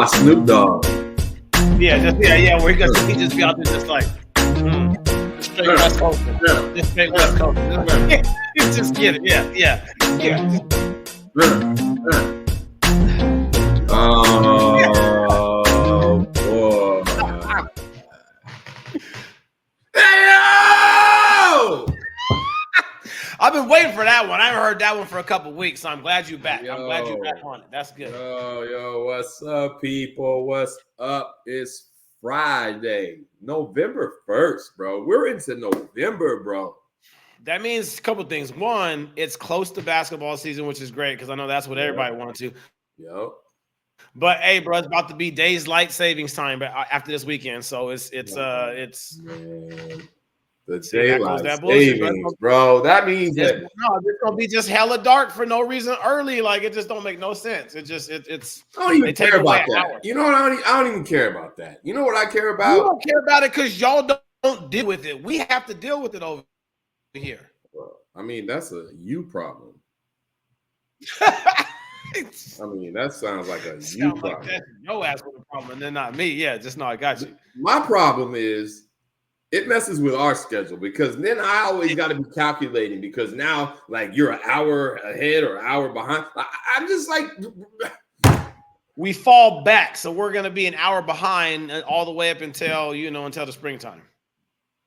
my Snoop Dogg. Yeah, where he just be out there just like, straight West Coast. Just straight West Coast. Just get it. Yeah. Oh, boy. Hey-o! I've been waiting for that one. I haven't heard that one for a couple weeks, so I'm glad you're back. Yo. I'm glad you're back on it. That's good. Yo, what's up, people? What's up? It's Friday, November 1st, bro. We're into November, bro. That means a couple things. One, it's close to basketball season, which is great because I know that's what everybody wants to. Yep. But hey, bro, it's about to be daylight savings time after this weekend, so it's Man. The See, daylight that bullshit, savings, bro. That means that it's gonna be just hella dark for no reason early. Like it just don't make no sense. It's I don't even care about that. Hours. You know what? I don't even care about that. You know what I care about? You don't care about it because y'all don't deal with it. We have to deal with it over here. Well, I mean, that's a you problem. I mean, that sounds like a you problem. Like that's your ass with a problem, and then not me. Yeah, just no, I got you. My problem is it messes with our schedule because then I always got to be calculating because now, like, you're an hour ahead or an hour behind. I'm just like, we fall back, so we're gonna be an hour behind all the way up until the springtime.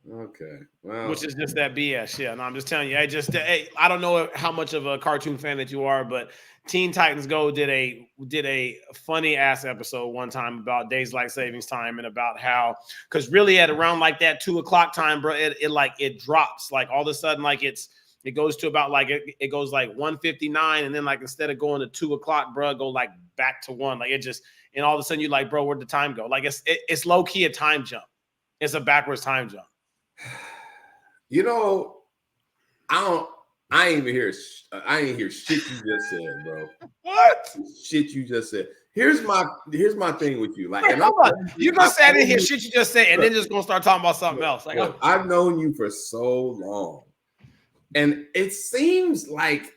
Okay, well, which is just that BS. Yeah, no, I'm just telling you. I don't know how much of a cartoon fan that you are, but Teen Titans Go did a funny ass episode one time about daylight savings time and about how, because really at around like that 2:00 time, bro, it drops like all of a sudden like it goes to about like it goes like 1:59 and then like instead of going to 2:00, bro, go like back to 1. Like it just, and all of a sudden you're like, bro, where'd the time go? Like it's low key a time jump. It's a backwards time jump. You know, I ain't hear shit you just said, bro. What? Shit you just said. Here's my thing with you. Like, and you gonna say I didn't hear shit you just said, and then just gonna start talking about something else. Like, I've known you for so long, and it seems like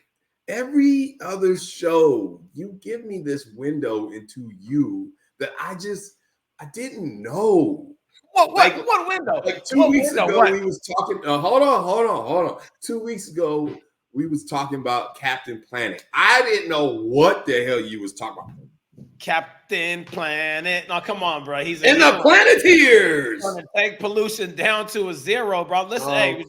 every other show you give me this window into you that I didn't know. What window? Like 2 weeks ago, we was talking. Hold on. 2 weeks ago, we was talking about Captain Planet. I didn't know what the hell you was talking about. Captain Planet. No, come on, bro. He's in the Planeteers. Gonna take pollution down to a zero, bro. Listen, okay.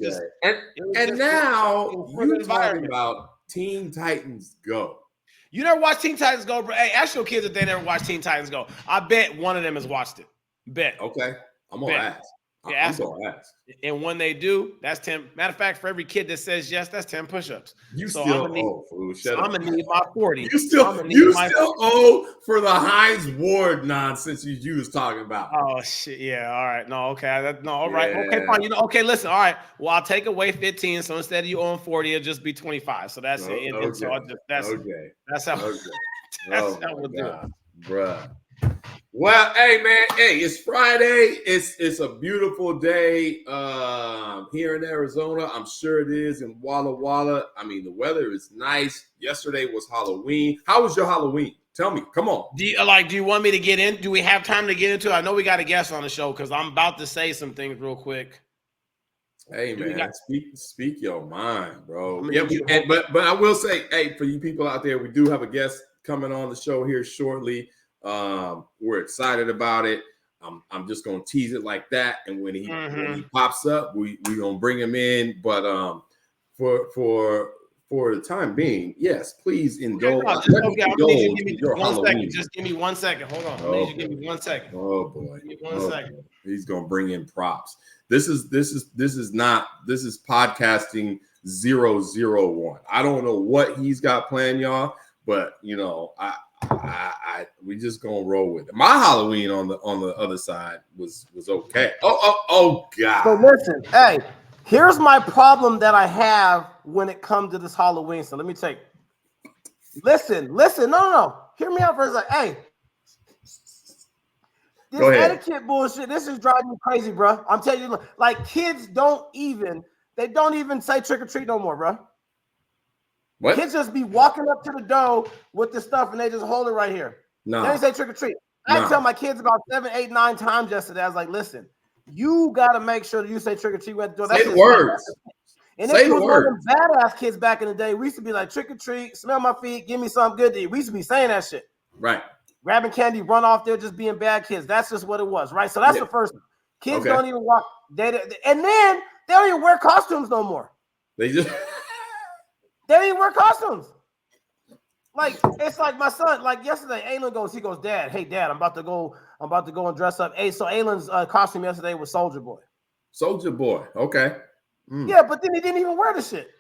And now you're talking about Teen Titans Go. You never watched Teen Titans Go, bro? Hey, ask your kids if they never watched Teen Titans Go. I bet one of them has watched it. Bet. Okay. I'm gonna ask. Yeah, I'm gonna ask. And when they do, that's 10. Matter of fact, for every kid that says yes, that's 10 push-ups. You so still owe, fool. Shut up. I'm gonna need my 40. You still owe for the Heinz Ward nonsense you was talking about. Oh shit, yeah. All right. No, okay. All right. Okay, fine. Okay, listen. All right. Well, I'll take away 15. So instead of you owing 40, it'll just be 25. So that's it. Okay. So that's how that's how we'll do it. Bruh. Well, hey man, it's Friday. It's a beautiful day here in Arizona. I'm sure it is in Walla Walla. I mean, the weather is nice. Yesterday was Halloween. How was your Halloween? Tell me. Come on. Do you want me to get in? Do we have time to get into it? I know we got a guest on the show because I'm about to say some things real quick. Hey man, speak your mind, bro. Yeah, but I will say, hey, for you people out there, we do have a guest coming on the show here shortly. We're excited about it. I'm just gonna tease it like that, and when he pops up, we gonna bring him in. But for the time being, yes, please indulge. Just give me 1 second. Hold on. Please give me 1 second. Oh boy. Give me 1 second. Boy. He's gonna bring in props. This is podcasting 001. I don't know what he's got planned, y'all, but we just gonna roll with it. My Halloween on the other side was okay. Oh God. So listen, hey, here's my problem that I have when it comes to this Halloween. So let me take. Listen. No. Hear me out for a second. Hey, this etiquette bullshit. This is driving me crazy, bro. I'm telling you, like kids don't even say trick or treat no more, bro. What? Kids just be walking up to the door with the stuff and they just hold it right here. No. They say trick or treat. I tell my kids about 7, 8, 9 times yesterday. I was like, listen, you got to make sure that you say trick or treat. Say the words. And if you was one of them badass kids back in the day, we used to be like, trick or treat, smell my feet, give me something good to eat. We used to be saying that shit. Right. Grabbing candy, run off there, just being bad kids. That's just what it was, right? So that's the first one. Kids don't even walk. And then they don't even wear costumes no more. They don't even wear costumes. Like, it's like my son, like yesterday, Aylin goes, Dad, hey, Dad, I'm about to go and dress up. Hey, so Aylin's costume yesterday was Soldier Boy. Soldier Boy, okay. Yeah, but then he didn't even wear the shit.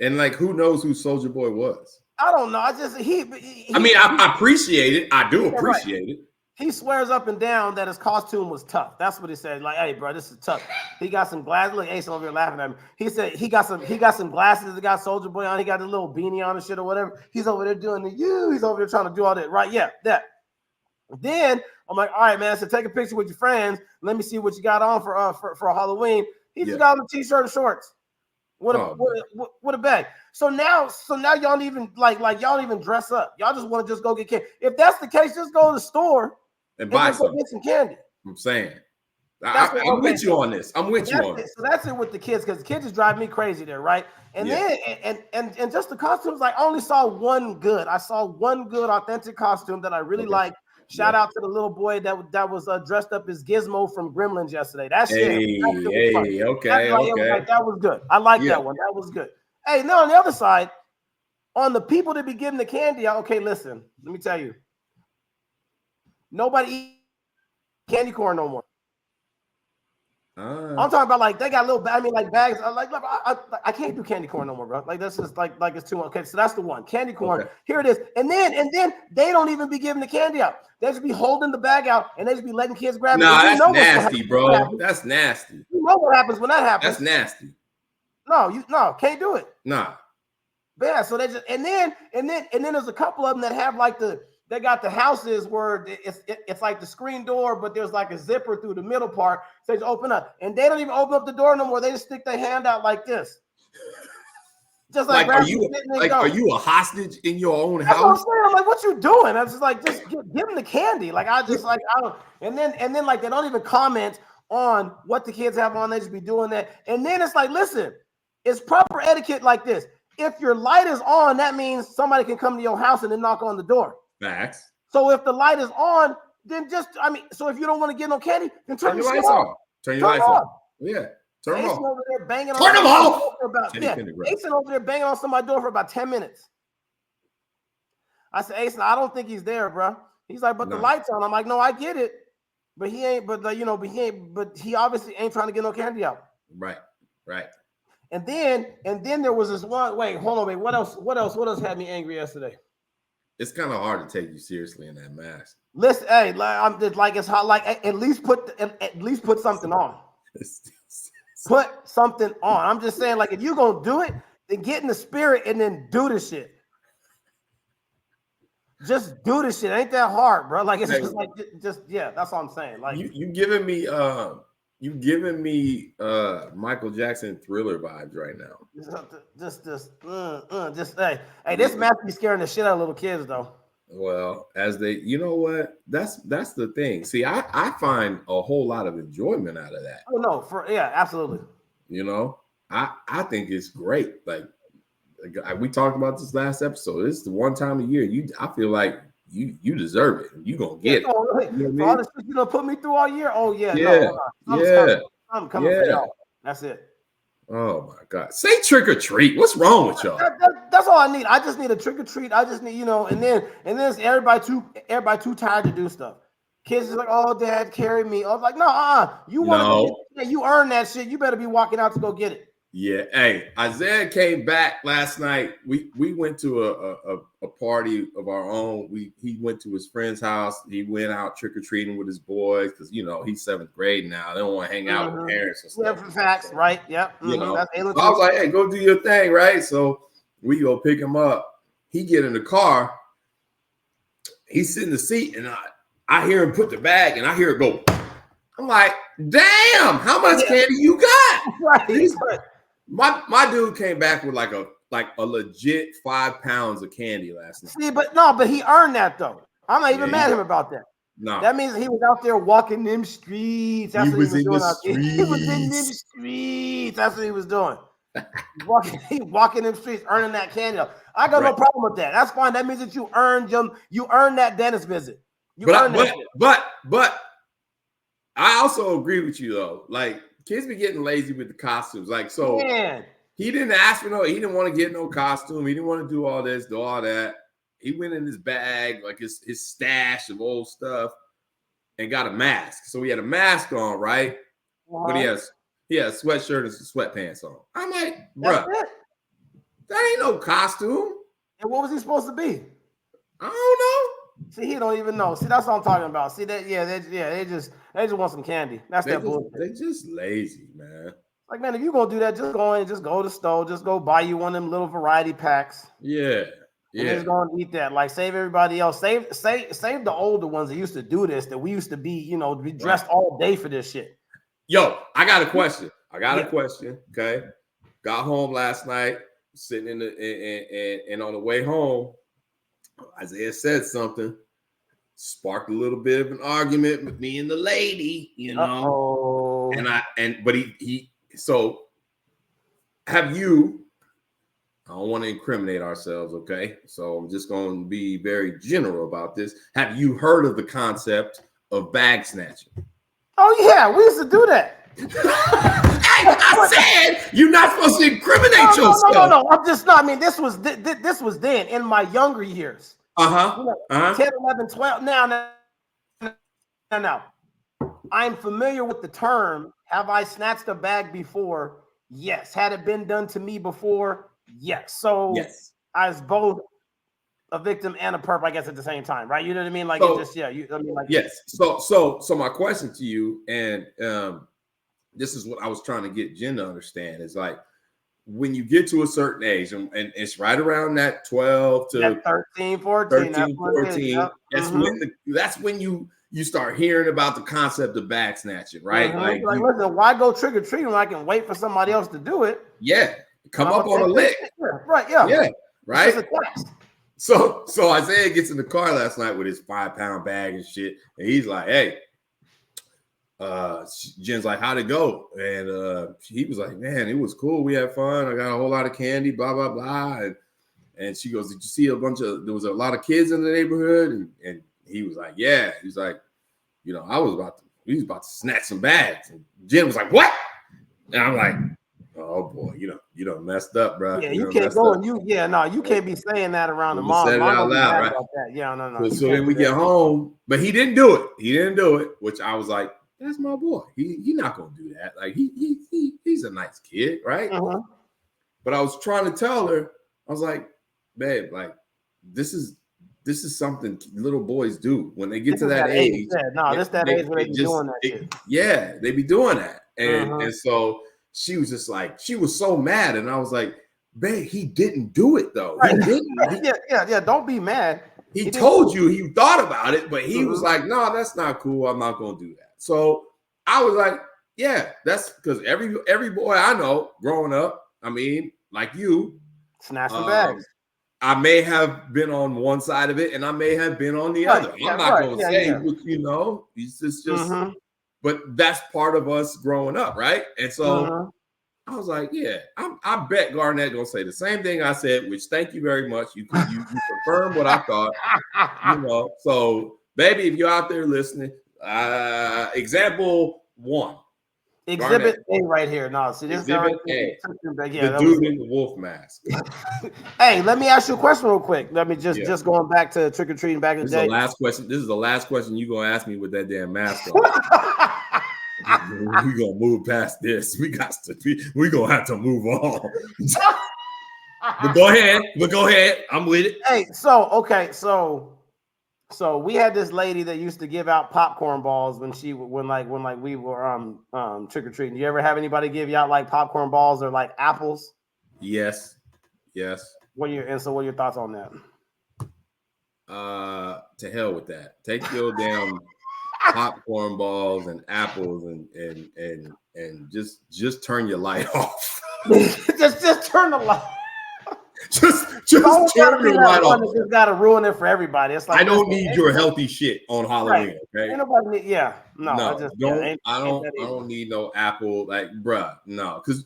And like, who knows who Soldier Boy was? I don't know. I appreciate it. I do appreciate it. He swears up and down that his costume was tough. That's what he said. Like, hey, bro, this is tough. He got some glasses. Look, Ace over here laughing at him. He said he got some glasses that got Soldier Boy on. He got a little beanie on and shit or whatever. He's over there doing he's over there trying to do all that. Right? Yeah, that. Then I'm like, all right, man. So take a picture with your friends. Let me see what you got on for Halloween. He just got on a t-shirt and shorts. With a bag. So now y'all don't even like y'all don't even dress up. Y'all just want to just go get candy. If that's the case, just go to the store and buy some candy. I'm saying. I'm with you on this. I'm with you on this. So that's it with the kids, because the kids just drive me crazy there, right? And then and just the costumes, I only saw one good. I saw one good authentic costume that I really liked. Shout out to the little boy that was dressed up as Gizmo from Gremlins yesterday. That shit. Okay. That was good. I like that one. That was good. Hey, now on the other side, on the people that be giving the candy out. Okay, listen. Let me tell you. Nobody eats candy corn no more. I'm talking about they got little. Bags. I can't do candy corn no more, bro. Like that's just like it's too much. Okay, so that's the one. Candy corn. Okay. Here it is. And then they don't even be giving the candy out. They just be holding the bag out and they just be letting kids grab it. Nah, that's nasty, bro. That's nasty. You know what happens when that happens? That's nasty. No, can't do it. Nah. But yeah, so they just and then there's a couple of them that have they got the houses where it's like the screen door, but there's like a zipper through the middle part. So they open up. And they don't even open up the door no more. They just stick their hand out like this. Just are you a hostage in your own house? That's what I'm saying. I'm like, what you doing? I was just give them the candy. I don't. And then they don't even comment on what the kids have on. They just be doing that. And then it's like, listen, it's proper etiquette like this. If your light is on, that means somebody can come to your house and then knock on the door. Facts. So if the light is on, then so if you don't want to get no candy, then turn your lights off. Turn your lights off. Yeah. Turn them off. Over there banging turn them off. Ace over there banging on somebody's door for about 10 minutes. I said, Ace, I don't think he's there, bro. He's like, but the light's on. I'm like, no, I get it. But he ain't, but he obviously ain't trying to get no candy out. Right. And then there was this one. Wait, hold on, wait. What else had me angry yesterday? It's kind of hard to take you seriously in that mask. Listen, hey, I'm just it's hot. At least put something on. Put something on. I'm just saying, if you're gonna do it, then get in the spirit and then do the shit. Just do the shit. Ain't that hard, bro? It's that's all I'm saying. You giving me Michael Jackson Thriller vibes right now. Hey, this mask be scaring the shit out of little kids though. Well, you know what? That's the thing. See, I find a whole lot of enjoyment out of that. Oh no, absolutely. You know, I think it's great. We talked about this last episode. This is the one time a year I feel like you deserve it. You gonna get it. Really. You know all the shit you gonna put me through all year. Oh yeah, I'm coming for y'all. That's it. Oh my God! Say trick or treat. What's wrong with y'all? That's all I need. I just need a trick or treat. I just need and then everybody too tired to do stuff. Kids is like, oh, Dad, carry me. I was like, no, you want to you earn that shit. You better be walking out to go get it. Yeah. Hey, Isaiah came back last night. We went to a party of our own. He went to his friend's house. He went out trick-or-treating with his boys because he's 7th grade now. They don't want to hang out with parents and stuff. Yeah, facts, right? Yep. I was like, hey, go do your thing, right? So we go pick him up. He get in the car. He's sitting in the seat, and I hear him put the bag, and I hear it go. I'm like, damn, how much candy you got? Right. My dude came back with a legit 5 pounds of candy last night. See, but he earned that though. I'm not even mad at him about that. No. That means he was out there walking them streets. That's what he was doing out there. He was in them streets. That's what he was doing. Walking them streets, earning that candy. I got no problem with that. That's fine. That means that you earned that dentist visit. But I also agree with you though. Like kids be getting lazy with the costumes. Like so, he didn't ask for he didn't want to get no costume. He didn't want to do all this, do all that. He went in his bag, like his stash of old stuff, and got a mask. So he had a mask on, right? But he has a sweatshirt and some sweatpants on. I'm like, bro, that ain't no costume. And what was he supposed to be? I don't know. See, he don't even know. See, that's what I'm talking about. See that? They just want some candy. That's that bullshit. They just lazy, man. Like, man, if you gonna do that, just go in, just go to the store, just go buy you one of them little variety packs. Yeah. And just go and eat that. Like, save everybody else. Save the older ones that used to do this. That we used to be, be dressed all day for this shit. Yo, I got a question. Okay, got home last night, sitting and on the way home, Isaiah said something, sparked a little bit of an argument with me and the lady, But so have you? I don't want to incriminate ourselves, okay? So I'm just going to be very general about this. Have you heard of the concept of bag snatching? Oh yeah, we used to do that. I said you're not supposed to incriminate yourself. No. I'm just not. I mean, this was then in my younger years. 10, 11, 12. Now. I'm familiar with the term. Have I snatched a bag before? Yes. Had it been done to me before? Yes. So I was both a victim and a perp, I guess, at the same time, right? You know what I mean? Like, yes. So my question to you, and this is what I was trying to get Jen to understand, is like when you get to a certain age, and it's right around that 12 to 13, 14. That's when you start hearing about the concept of bag snatching, right? Listen, why go trick or treating when I can wait for somebody else to do it? Yeah, come up on a lick. Right, yeah, right. So Isaiah gets in the car last night with his 5-pound bag and shit, and he's like, "Hey." Jen's like, "How'd it go?" And he was like, "Man, it was cool. We had fun. I got a whole lot of candy, blah, blah, blah." And she goes, "Did you see there was a lot of kids in the neighborhood?" And he was like, "Yeah." He's like, we was about to snatch some bags. And Jen was like, "What?" And I'm like, "Oh boy, you done messed up, bro." Yeah, you can't go and you can't be saying that around the mom. Said it out loud, right? Yeah, no. So then we get home, but he didn't do it. Which I was like, that's my boy. He not gonna do that. Like he's a nice kid, right? But I was trying to tell her, I was like, babe, like this is something little boys do when they get to that age. That age when they be doing that shit. Yeah, they be doing that. And so she was just like, she was so mad, and I was like, babe, he didn't do it though. Right. He didn't. Yeah. Don't be mad. He told you he thought about it, but he was like, no, that's not cool. I'm not gonna do that. So I was like, yeah, that's because every boy I know growing up, I mean, like you, snatching bags. I may have been on one side of it, and I may have been on the other. I'm not going to say, it's just, but that's part of us growing up, right? And so I was like, yeah, I bet Garnett gonna say the same thing I said. Which, thank you very much. You confirmed what I thought. So, baby, if you're out there listening. Example 1. Exhibit A right here. No, see this Exhibit A. The dude in the wolf mask. Hey, let me ask you a question real quick. Let me just going back to trick or treating back in the day. This is the last question you're gonna ask me with that damn mask on. We're gonna move past this. We're gonna have to move on. But go ahead. I'm with it. Hey, So we had this lady that used to give out popcorn balls when we were trick or treating. Do you ever have anybody give you out like popcorn balls or like apples? Yes. What are your thoughts on that? To hell with that. Take your damn popcorn balls and apples and just turn your light off. just turn the light. just turn your light off. Just gotta ruin it for everybody. It's like I don't need your healthy shit on Halloween. Okay, ain't nobody need, I don't need no Apple, like, bruh, no. Because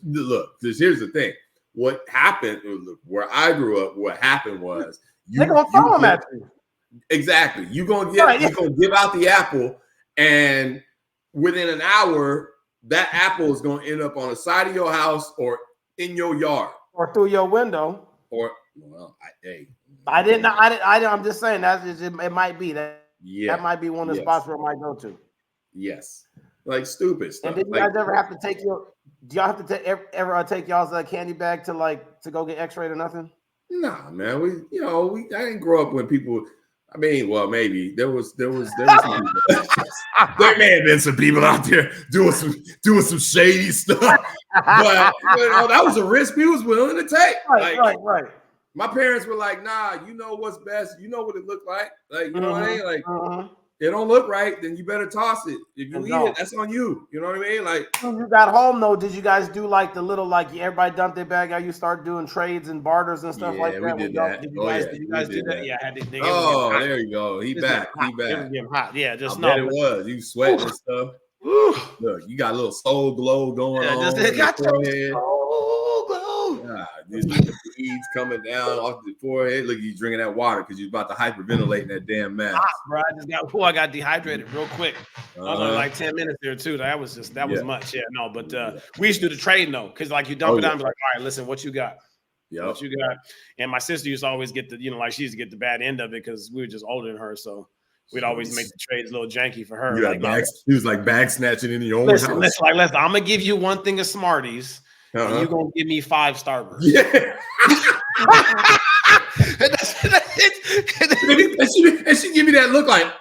here's the thing. What happened? Look, where I grew up, what happened was they're gonna throw them at you. Exactly. You're gonna give out the apple, and within an hour, that apple is gonna end up on the side of your house or in your yard or through your window. Or I'm just saying it might be that. Yeah, that might be one of the spots where I might go to. Yes, like stupid stuff. And did you guys ever have to take your? Do y'all have to ever take y'all's candy bag to go get X-rayed or nothing? Nah, man. I didn't grow up when people. I mean, well, maybe there was some people. There may have been some people out there doing some shady stuff, but that was a risk we was willing to take. Right. My parents were like, "Nah, you know what's best. You know what it looked like. Like, you know what I mean? Like, it don't look right, then you better toss it. If you eat it, that's on you. You know what I mean? Like, when you got home though, did you guys do like the little everybody dumped their bag out? You start doing trades and barters and stuff like that. We did that. Did you guys do that? Yeah, I did. There you go. He back. He back. It was getting hot. Yeah, just bet it was. You sweating and stuff. Look, you got a little soul glow going on. Just got soul glow. The beads coming down off the forehead. Look, you drinking that water because you're about to hyperventilate in that damn mask. Bro, I got dehydrated real quick. I was on like 10 minutes there too. That was much. Yeah, no, but we used to do the trade though, because you dump it down and be like, all right, listen, what you got? Yeah, what you got? And my sister used to always get she used to get the bad end of it because we were just older than her, so we'd always make the trades a little janky for her. He was like bag snatching in your own house. Listen, I'm gonna give you one thing of Smarties. And you're gonna give me 5 Starbursts. Yeah. and she give me that look like,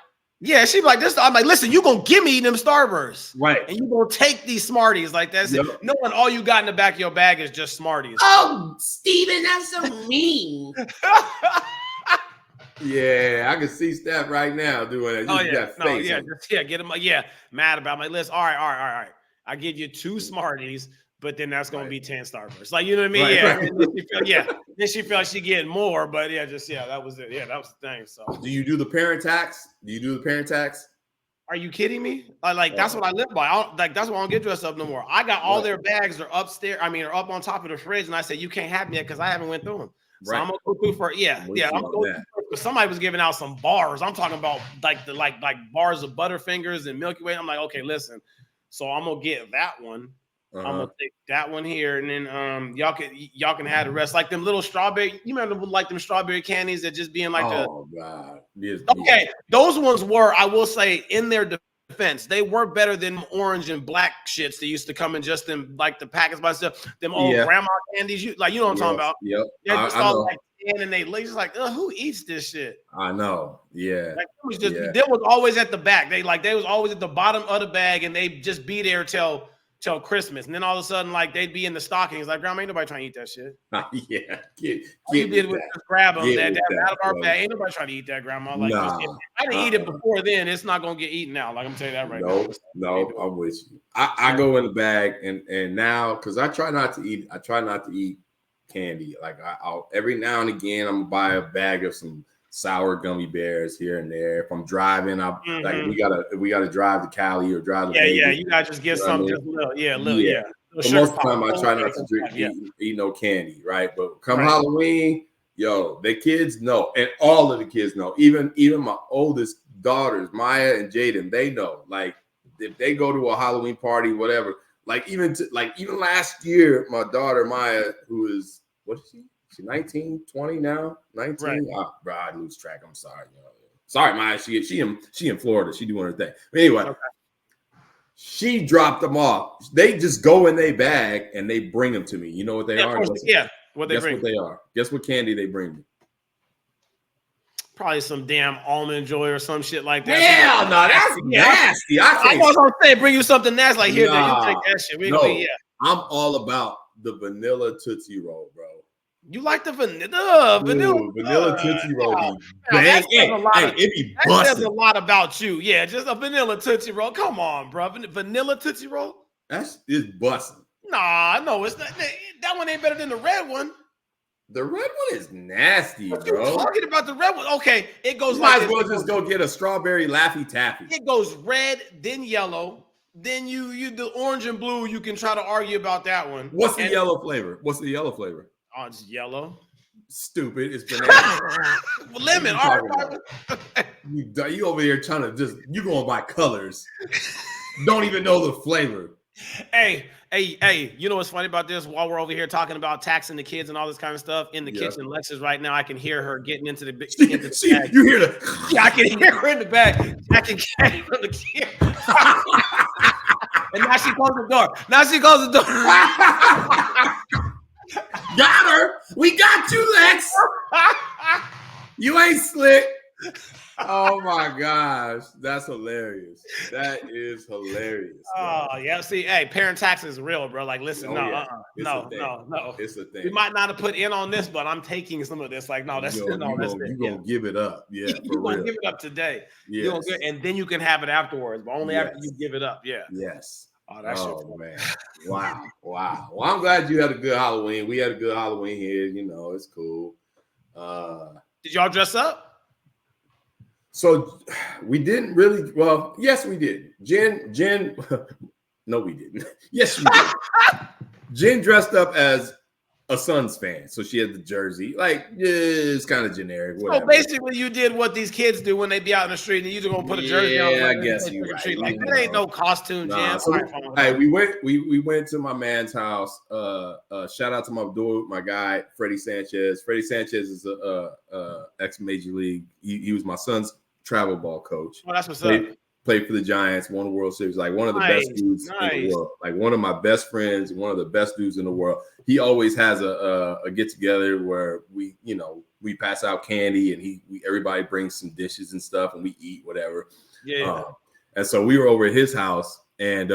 yeah, she be like this. I'm like, listen, you gonna give me them Starbursts, right? And you gonna take these Smarties like that. Yep. Knowing all you got in the back of your bag is just Smarties. Oh, Steven, that's so mean. Yeah, I can see Steph right now doing it. Get him. Mad about my list. All right. I give you 2 Smarties. But then that's gonna be 10 Starbursts. Like, you know what I mean? Right. Then she felt she getting more, but that was it. Yeah, that was the thing. So do you do the parent tax? Are you kidding me? That's what I live by. That's why I don't get dressed up no more. I got all their bags are upstairs. I mean, are up on top of the fridge, and I said you can't have me yet because I haven't went through them. So I'm gonna go through for I'm going through. Somebody was giving out some bars. I'm talking about like bars of Butterfingers and Milky Way. I'm like, okay, listen. So I'm gonna get that one. I'm gonna take that one here, and then y'all can have the rest. Like them little strawberry. You remember like them strawberry candies that just being like God. Yes, okay, those ones were, I will say, in their defense, they were better than orange and black shits that used to come in just in like the packets by stuff. Them old grandma candies, you know what I'm talking about? Yep. They're just all like and they just like, who eats this shit? I know. Yeah. Like, it was just they was always at the back. They was always at the bottom of the bag, and they just be there till Christmas, and then all of a sudden, they'd be in the stockings. Like, Grandma, ain't nobody trying to eat that shit. Yeah, you did was just grab them that out of our bag. Ain't nobody trying to eat that, Grandma. Like, I didn't eat it before then. It's not gonna get eaten now. Like, I'm telling you that right now. No, I'm with you. I go in the bag, and now because I try not to eat candy. Like, I'll every now and again I'm gonna buy a bag of some sour gummy bears here and there. If I'm driving, like we gotta drive to Cali or drive to Vegas, you gotta just get something, just a little. So most of the time I try not to eat no candy, right? But come Halloween, the kids know, and all of the kids know. Even my oldest daughters, Maya and Jayden, they know. Like, if they go to a Halloween party, whatever. Like even last year, my daughter Maya, who is what is she? She's 19, 20 now, 19. Right. Bro, I lose track. I'm sorry. Sorry, Maya. She in Florida. She doing her thing. But anyway, she dropped them off. They just go in their bag and they bring them to me. You know what they are? What they bring. Guess what they are. Guess what candy they bring me? Probably some damn almond joy or some shit like that. Yeah, no, that's nasty. I was gonna say, bring you something nasty. Like, here, you take that shit. I'm all about the vanilla Tootsie Roll, bro. You like the vanilla Tootsie Roll? It be busting. That says a lot about you. Yeah, just a vanilla Tootsie Roll. Come on, bro. Vanilla Tootsie Roll? It's busting. Nah, no, it's not. That one ain't better than the red one. The red one is nasty, what bro. you talking about the red one? Okay, it goes You like might as well just go get a strawberry Laffy Taffy. It goes red, then yellow, then you the orange and blue. You can try to argue about that one. What's the yellow flavor? What's the yellow flavor? Oh, it's yellow. Stupid. It's banana. Lemon. All right. You over here trying to you going by colors. Don't even know the flavor. Hey, you know what's funny about this? While we're over here talking about taxing the kids and all this kind of stuff in the kitchen, Lexus right now, I can hear her getting into the bag. You hear the I can hear her in the bag. I can get from the kid. And now she closed the door. Got her. We got you, Lex. You ain't slick. Oh my gosh, that's hilarious. That is hilarious. Bro. Oh yeah, see, hey, parent taxes is real, bro. Like, listen, no. It's a thing. We might not have put in on this, but I'm taking some of this. Like, no, that's you're gonna give it up, yeah. You're gonna give it up today, and then you can have it afterwards, but only after you give it up, Yes. Oh, that's man. Wow. Well, I'm glad you had a good Halloween. We had a good Halloween here. It's cool. Did y'all dress up? So we didn't really. Well, yes, we did. Jen. No, we didn't. Yes, we did. Jen dressed up as a Suns fan, so she had the jersey. Like, it's kind of generic. Whatever. So basically, you did what these kids do when they be out in the street, and you just gonna put a jersey on. Yeah, I guess you're right. Like, that ain't no costume, Jen. We went to my man's house. Shout out to my guy Freddie Sanchez. Freddie Sanchez is a ex Major League. He was my son's travel ball coach. Oh, that's what's up. Played for the Giants, won the World Series, like one of the best dudes in the world, like one of my best friends, one of the best dudes in the world. He always has a get together where we pass out candy and everybody brings some dishes and stuff and we eat whatever. Yeah. And so we were over at his house and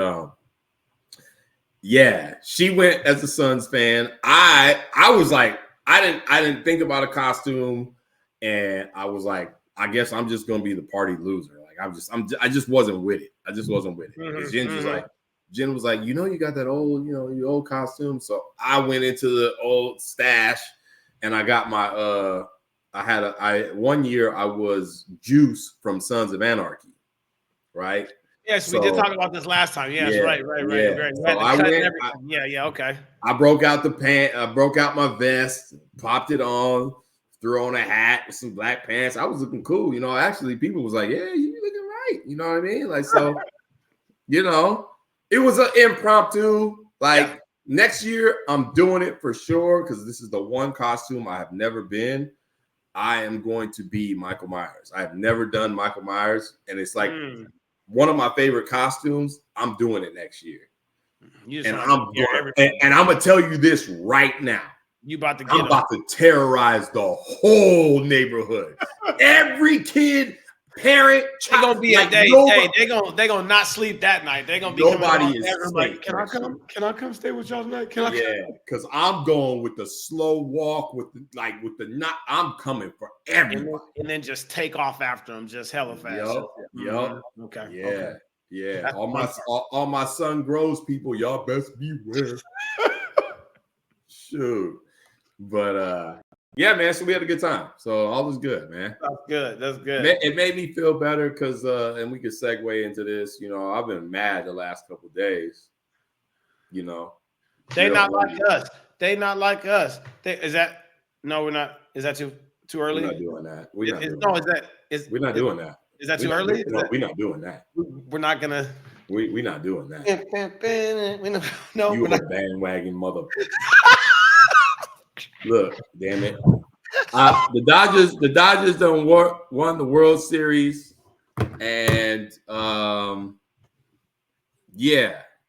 she went as a Suns fan. I was like, I didn't think about a costume, and I was like, I guess I'm just gonna be the party loser. I just wasn't with it. Mm-hmm. Jen was like, you got that old, your old costume. So I went into the old stash and I got my one year I was Juice from Sons of Anarchy. Right? Yes, we did talk about this last time. Yes, right. So okay. I broke out the pant, I broke out my vest, popped it on. Threw on a hat with some black pants. I was looking cool. Actually, people was like, yeah, you looking right. You know what I mean? Like, so, it was an impromptu. Like, next year, I'm doing it for sure because this is the one costume I have never been. I am going to be Michael Myers. I have never done Michael Myers. And it's like one of my favorite costumes. I'm doing it next year. I'm going to tell you this right now. I'm about to terrorize the whole neighborhood. Every kid, parent, child. They're gonna be like, they gonna not sleep that night. They're gonna be nobody is like, can I come stay with y'all tonight? Because I'm going with the slow walk I'm coming for everybody. And then just take off after them, just hella fast. Yup. Okay. Yeah. All my son grows people, y'all best beware. Shoot. But man, so we had a good time. So all was good, man. That's good. It made me feel better because and we could segue into this. I've been mad the last couple of days. They not like us. They not like us. No, we're not. Is that too early? We're not doing that. We're not doing that. Is that too early? No, we're not doing that. We're not gonna. We're not doing that. No, you a bandwagon mother. Look, damn it. The Dodgers done won the World Series, and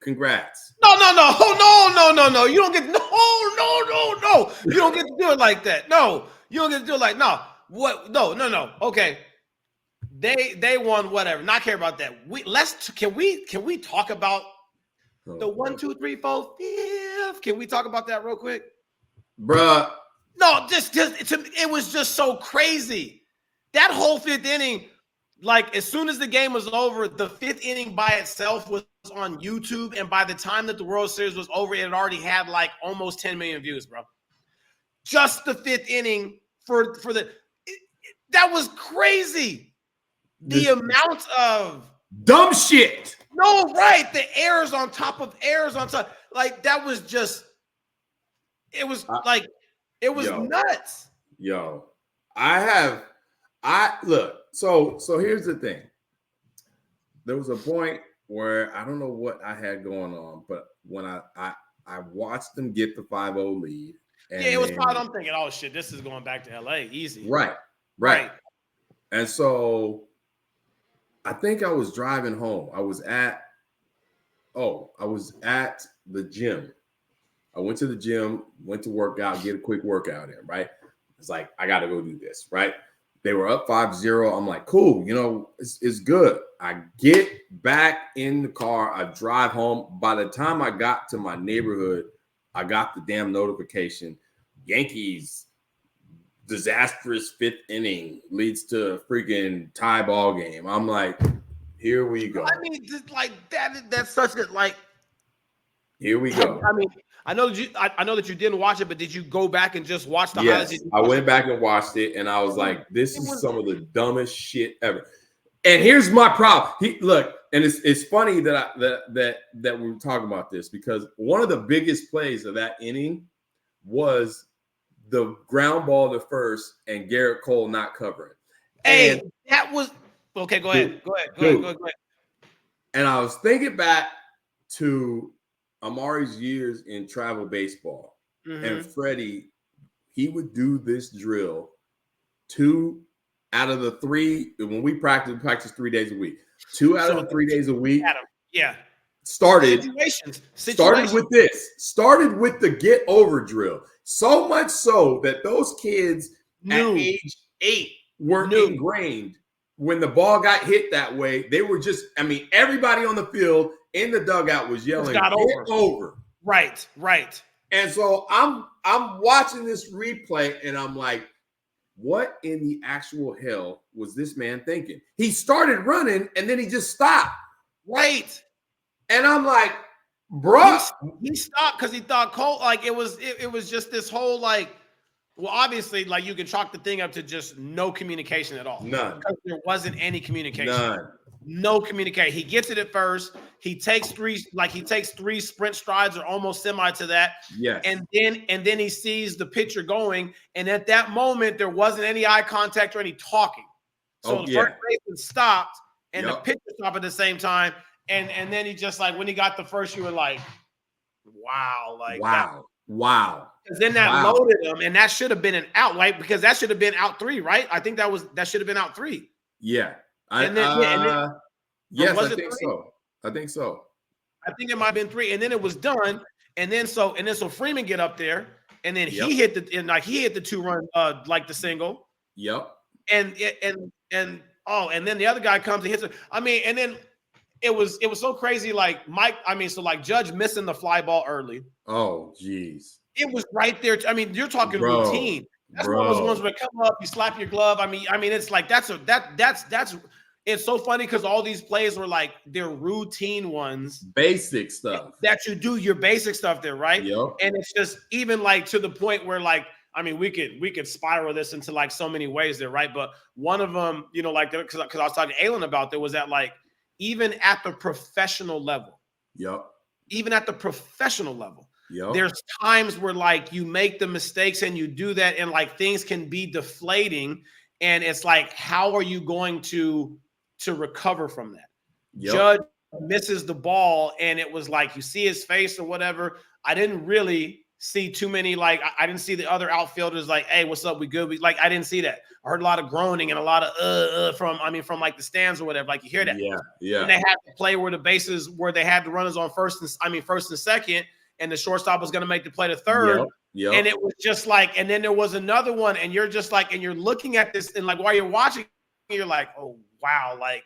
congrats. No. You don't get no. You don't get to do it like that. No, you don't get to do it like What? No. Okay, they won. Whatever. Not care about that. Can we talk about the 1, 2, 3, 4, 5? Can we talk about that real quick? Bruh. No, it was just so crazy. That whole fifth inning, like as soon as the game was over, the fifth inning by itself was on YouTube. And by the time that the World Series was over, it had already had like almost 10 million views, bro. just the 5th inning for that was crazy. The amount of dumb shit. No, right. The errors on top of errors on top. Like that was just it was nuts. Yo, look, so here's the thing. There was a point where I don't know what I had going on, but when I watched them get the 5-0 lead. And it was probably, I'm thinking, oh shit, this is going back to LA. Easy. Right. And so I think I was driving home. I was at the gym. I went to the gym, went to work out, get a quick workout in, right? It's like, I got to go do this, right? They were up 5-0. I'm like, cool, it's good. I get back in the car. I drive home. By the time I got to my neighborhood, I got the damn notification. Yankees disastrous 5th inning leads to a freaking tie ball game. I'm like, here we go. I mean, just like that's such a like. Here we go. I mean, I know that you didn't watch it, but did you go back and just watch the highlights? Yes, I went back and watched it, and I was like, this is some of the dumbest shit ever. And here's my problem. And it's funny that we were talking about this, because one of the biggest plays of that inning was the ground ball to first and Garrett Cole not covering. Hey, that was okay. Go ahead. Go ahead. And I was thinking back to Amari's years in travel baseball, and Freddie, he would do this drill 2 out of the 3. When we practice 3 days a week. 2 out of the 3 days a week. Yeah. Started Situations. with this. Started with the get over drill. So much so that those kids at age 8 were ingrained. When the ball got hit that way, they were just, everybody on the field in the dugout was yelling, get over. Right. And so I'm watching this replay, and I'm like, what in the actual hell was this man thinking? He started running, and then he just stopped. Right. And I'm like, bro. He stopped because he thought Cole, like it was just this whole like, well, obviously, like you can chalk the thing up to just no communication at all. None. Because there wasn't any communication. None. No communication. He gets it at first. He takes 3 sprint strides or almost semi to that. Yes. And then he sees the pitcher going. And at that moment, there wasn't any eye contact or any talking. So the first baseman stopped and the pitcher stopped at the same time. And then he just like, when he got the first, you were like, wow. Like wow. Because then that loaded him, and that should have been an out, right? Because that should have been out 3, right? I think that should have been out 3. Yeah. Yes, I think so. I think it might have been 3, and then it was done. And then so Freeman get up there, and then he hit the 2-run like the single. Yep. And then the other guy comes and hits it. And then it was so crazy. Like Judge missing the fly ball early. Oh, geez. It was right there. You're talking routine. That's one of those ones where come up, you slap your glove. It's like that's it's so funny because all these plays were like they're routine ones, basic stuff that you do your basic stuff there, right? Yep. And it's just even like to the point where like we could spiral this into like so many ways there, right? But one of them, like because I was talking to Alan about there was that like even at the professional level, there's times where like you make the mistakes and you do that, and like things can be deflating, and it's like, how are you going to recover from that? Judge misses the ball, and it was like you see his face or whatever. I didn't really see too many, like I didn't see the other outfielders like, hey, what's up? We good? I didn't see that. I heard a lot of groaning and a lot of from like the stands or whatever. Like you hear that. Yeah. And they had to play where they had the runners on first and second, and the shortstop was going to make the play to third. Yep. And it was just like, and then there was another one, and you're just like, and you're looking at this, and like while you're watching, you're like, oh wow, like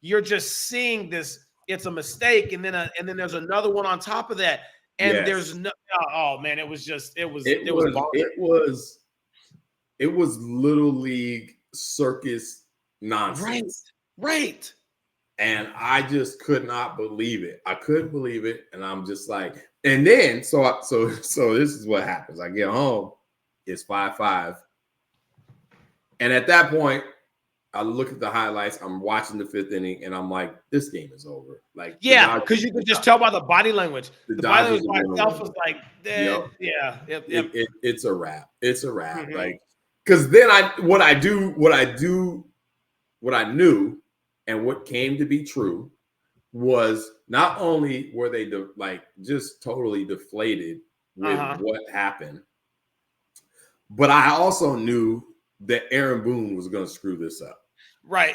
you're just seeing this. It's a mistake, and then there's another one on top of that, and there's no. Oh man, it was little league circus nonsense. Right. And I just could not believe it. I couldn't believe it, and I'm just like, and then so this is what happens. I get home, is 5'5". And at that point, I look at the highlights. I'm watching the 5th inning, and I'm like, "This game is over." Like, yeah, because you could just tell by the body language. The body language by itself was like, yep. yeah, it's a wrap. It's a wrap. Mm-hmm. Like, because then what I knew, and what came to be true was not only were they just totally deflated with what happened, but I also knew that Aaron Boone was going to screw this up. Right.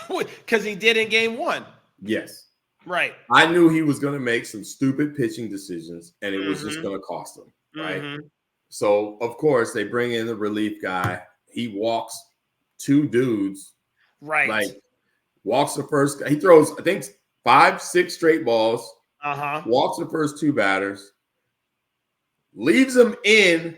Because he did in game 1. Yes. Right. I knew he was going to make some stupid pitching decisions, and it was just going to cost him. Right. So, of course, they bring in the relief guy. He walks 2 dudes. Right. Like, walks the first guy. He throws, I think, 5-6 straight balls. Walks the first 2 batters. Leaves them in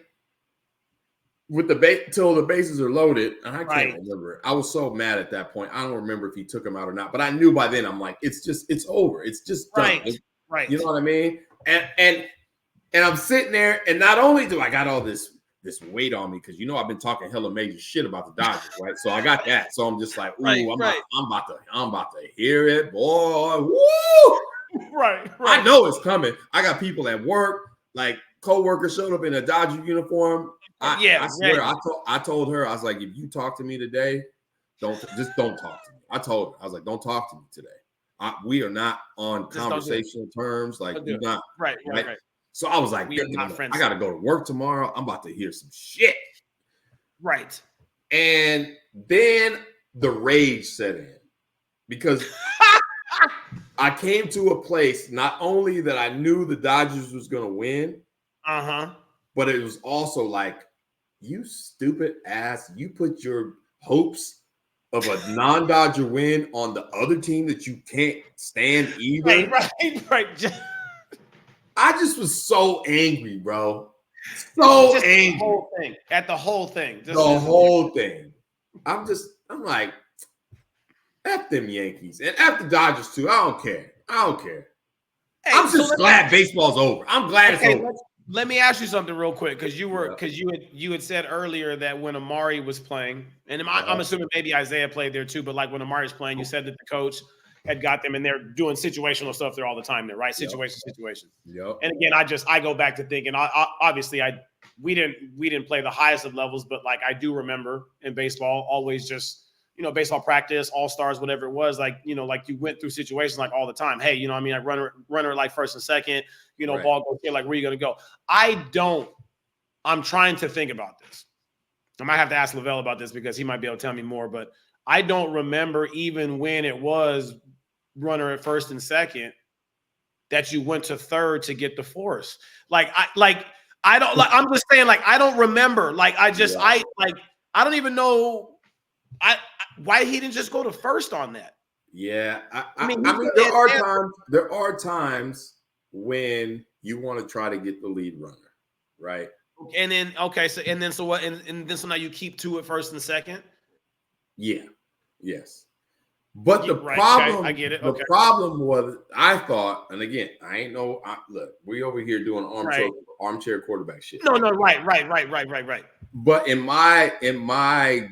with the till the bases are loaded, and I can't remember. I was so mad at that point. I don't remember if he took him out or not, but I knew by then. I'm like, it's over. It's just done. Right. You know what I mean? And I'm sitting there, and not only do I got all this weight on me, because I've been talking hella major shit about the Dodgers, right? So I got that. So I'm just like, ooh, I'm about to hear it, boy. Woo! Right. I know it's coming. I got people at work, like co-workers showed up in a Dodger uniform. I swear, I told her, I was like, if you talk to me today, don't talk to me. I told her, I was like, don't talk to me today. We are not on conversational terms. Like, we're not. Right. So I was like, I got to go to work tomorrow. I'm about to hear some shit. Right. And then the rage set in, because I came to a place, not only that I knew the Dodgers was going to win, but it was also like, you stupid ass, you put your hopes of a non-Dodger win on the other team that you can't stand either. Right. I just was so angry, bro. So angry. The whole thing. The whole thing. I'm like, F them Yankees and F the Dodgers too. I don't care. Hey, I'm just glad baseball's over. I'm glad it's over. Let me ask you something real quick, because you had said earlier that when Amari was playing, and I'm assuming maybe Isaiah played there too, but like when Amari's playing, you said that the coach had got them and they're doing situational stuff there all the time there, right? Situations. Yep. And again, I go back to thinking, obviously we didn't play the highest of levels, but like I do remember in baseball always just, baseball practice, all-stars, whatever it was, like, like you went through situations like all the time. Hey, like runner like first and second, ball goes here, like where you going to go? I'm trying to think about this. I might have to ask Lavelle about this because he might be able to tell me more, but I don't remember even when it was runner at first and second that you went to third to get the force. I'm just saying, like, I don't remember. Like, I don't even know why he didn't just go to first on that. Yeah. I mean there are times when you want to try to get the lead runner, right? And then so now you keep 2 at first and second? Yeah. Yes. But the problem, I get it. The problem was, I thought, and again, look, we over here doing armchair quarterback shit. No, right. But in my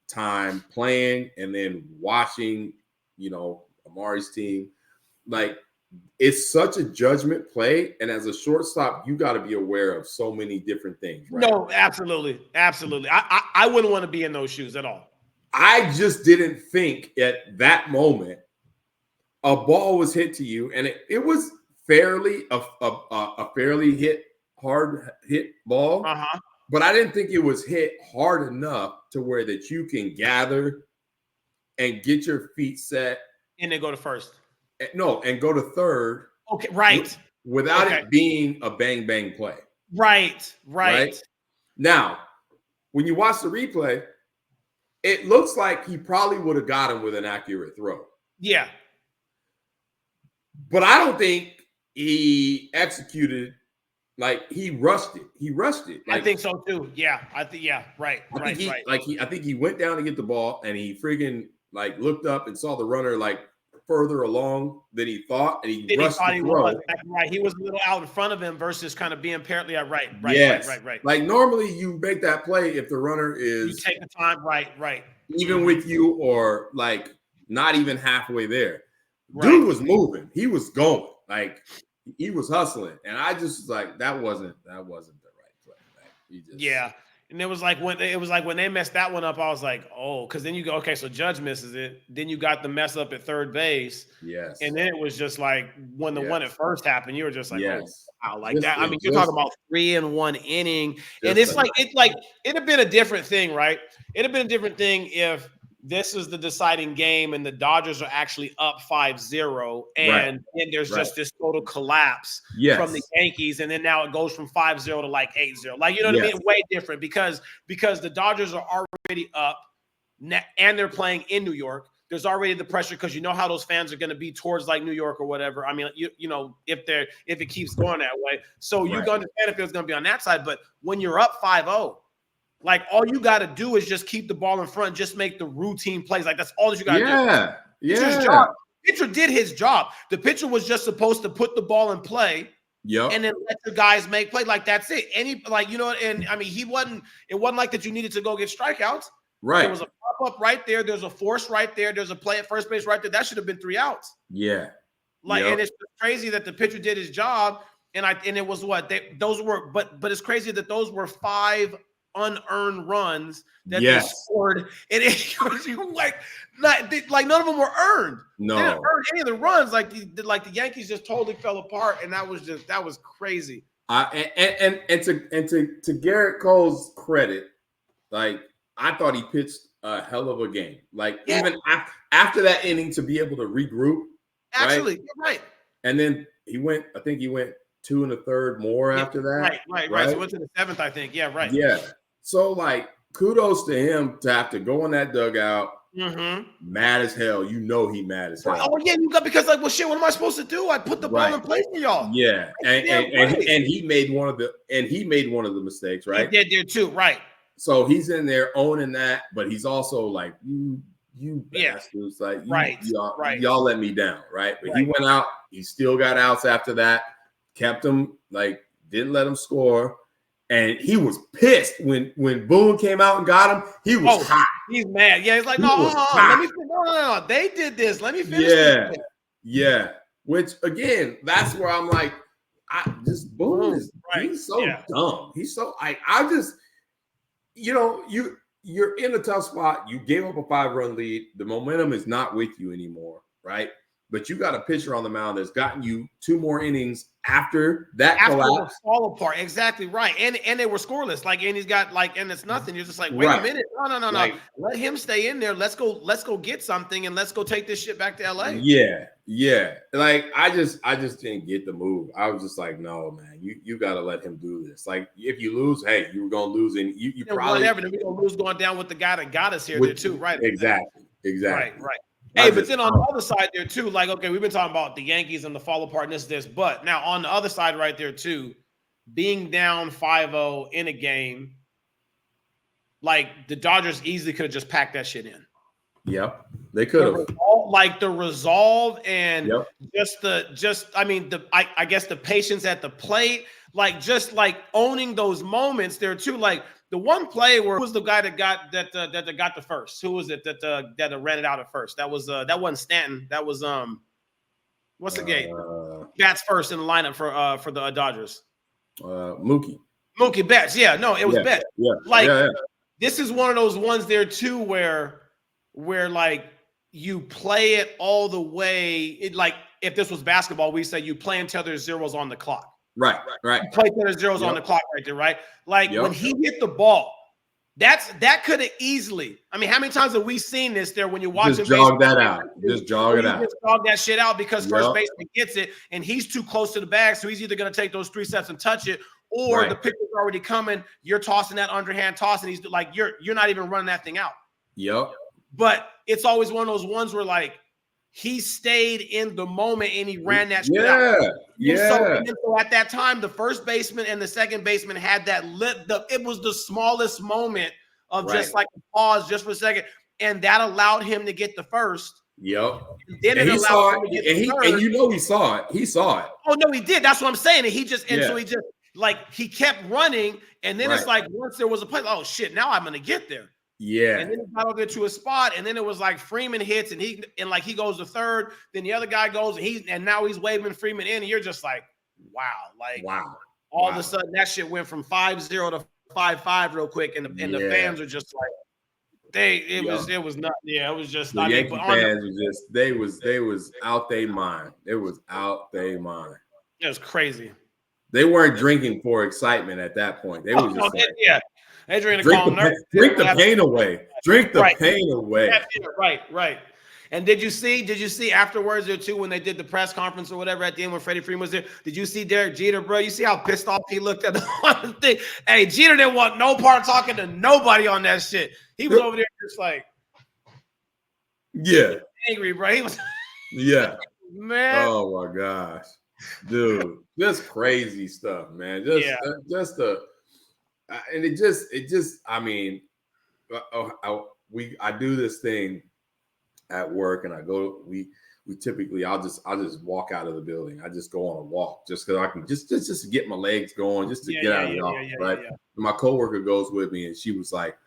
time playing and then watching, Amari's team, like, it's such a judgment play, and as a shortstop, you got to be aware of so many different things. Right? No, absolutely. I wouldn't want to be in those shoes at all. I just didn't think at that moment a ball was hit to you, and it was fairly a fairly hard hit ball. But I didn't think it was hit hard enough to where that you can gather and get your feet set and then go to first. No, and go to third. Okay, right. Without it being a bang bang play. Right. Now, when you watch the replay, it looks like he probably would have got him with an accurate throw. Yeah. But I don't think he executed, like, he rushed it. Like, I think so too. Yeah. Right. I think he went down to get the ball and he friggin' like looked up and saw the runner like further along than he thought, and he rushed the throw. Right, he was a little out in front of him versus kind of being apparently right. Like normally you make that play if the runner is you take the time, right, even with you or like not even halfway there. Dude was moving, he was going, like he was hustling, and I just was like that wasn't the right play. Like, And it was like when they messed that one up, I was like, oh, because then you go, okay, so Judge misses it. Then you got the mess up at third base. Yes. And then it was just like when the one at first happened, you were just like, oh, wow, like that. I mean, you're talking about 3 in 1 inning. And it's like it'd have been a different thing, right? It'd have been a different thing if this is the deciding game and the Dodgers are actually up 5-0 and then there's just this total collapse from the Yankees, and then now it goes from 5-0 to like 8-0. Like, you know what I mean? Way different because the Dodgers are already up and they're playing in New York. There's already the pressure because you know how those fans are going to be towards like New York or whatever. I mean, you know, if it keeps going that way. So you can understand if it's going to be on that side. But when you're up 5-0, like all you got to do is just keep the ball in front, just make the routine plays. Like that's all that you got to do. Pitcher's job. Pitcher did his job. The pitcher was just supposed to put the ball in play. And then let the guys make play. Like that's it. And I mean, it wasn't like that you needed to go get strikeouts. Right. There was a pop-up right there. There's a force right there. There's a play at first base right there. That should have been 3 outs. Yeah. And it's crazy that the pitcher did his job. And it was what those were, but it's crazy that those were 5 unearned runs that they scored, and it was like none of them were earned. No, they didn't earn any of the runs. Like the Yankees just totally fell apart, and that was crazy. And to Garrett Cole's credit, like I thought he pitched a hell of a game. Like even after that inning to be able to regroup. Actually, you're right. And then he went 2 1/3 more after that. Right. So he went to the 7th, I think. Yeah, right. Yeah. So like kudos to him to have to go in that dugout mad as hell. You know he mad as hell. Oh yeah, because like, well shit, what am I supposed to do? I put the ball in place for y'all. Yeah. And he made one of the mistakes, right? He did there too, right. So he's in there owning that, but he's also like, you bastards, like y'all let me down, right? But he went out, he still got outs after that, kept him, like didn't let him score. And he was pissed when Boone came out and got him. He was hot. He's mad. Yeah, he's like, no, they did this. Let me finish this. Yeah. Which again, that's where I'm like, Boone is he's so dumb. He's so I just, you're in a tough spot. You gave up a 5-run lead. The momentum is not with you anymore, right? But you got a pitcher on the mound that's gotten you 2 more innings after that collapse. Fall apart. Exactly right. And they were scoreless. Like, and he's got and it's nothing. You're just like, wait a minute. No. Like, let him stay in there. Let's go get something and let's go take this shit back to LA. Yeah. Like I just didn't get the move. I was just like, no, man, you gotta let him do this. Like if you lose, hey, you were gonna lose, and you probably whatever. Then we're gonna lose going down with the guy that got us here there too, right? Exactly. Right. Hey, but then on the other side there too, like, okay, we've been talking about the Yankees and the fall apart and this, but now on the other side right there too, being down 5-0 in a game, like the Dodgers easily could have just packed that shit in. Yep, they could have. Like the resolve and I guess the patience at the plate, like just like owning those moments there too, like. The one play where was the guy that got the first? Who was it that ran it out at first? That wasn't Stanton. That was what's the game? Bats first in the lineup for the Dodgers. Mookie Betts. Yeah, no, it was Betts. Yeah. This is one of those ones there too where like you play it all the way. Like if this was basketball, we say you play until there's zeros on the clock. Right. Play till there's zeros on the clock right there, right? Like when he hit the ball, that could have easily. I mean, how many times have we seen this there when you're watching? Just jog that out. Just jog it out. Just jog that shit out because first baseman gets it and he's too close to the bag, so he's either going to take those 3 steps and touch it, or the pitcher's already coming. You're tossing that underhand toss, and he's like, you're not even running that thing out. Yep. But it's always one of those ones where like. He stayed in the moment and he ran that shit out. So at that time, the first baseman and the second baseman had that it was the smallest moment of just like a pause just for a second. And that allowed him to get the first. Yep. Then And it he allowed saw him to it, get and third. you know he saw it. He saw it. Oh no, he did. That's what I'm saying. And so he just like he kept running, and then it's like once there was a play, oh shit, now I'm gonna get there. Yeah. And then he got over there to a spot, and then it was like Freeman hits, and he goes to third, then the other guy goes, and now he's waving Freeman in, and you're just like, wow. All of a sudden that shit went from 5-0 to 5-5 real quick, and the fans are just like it was not it was just the Yankee fans was out their mind. It was out their mind. It was crazy. They weren't drinking for excitement at that point. They was just they drink the pain away. Drink the pain away. Right. And did you see afterwards there too when they did the press conference or whatever at the end when Freddie Freeman was there? Did you see Derek Jeter, bro? You see how pissed off he looked at the thing? Hey, Jeter didn't want no part talking to nobody on that shit. He was over there just like, angry, bro. He was, man. Oh my gosh, dude, just crazy stuff, man. And it just. I mean, I do this thing at work, and I go. We typically I'll just walk out of the building. I just go on a walk just because I can just to get my legs going, just to get out of the office, right? And my coworker goes with me, and she was like,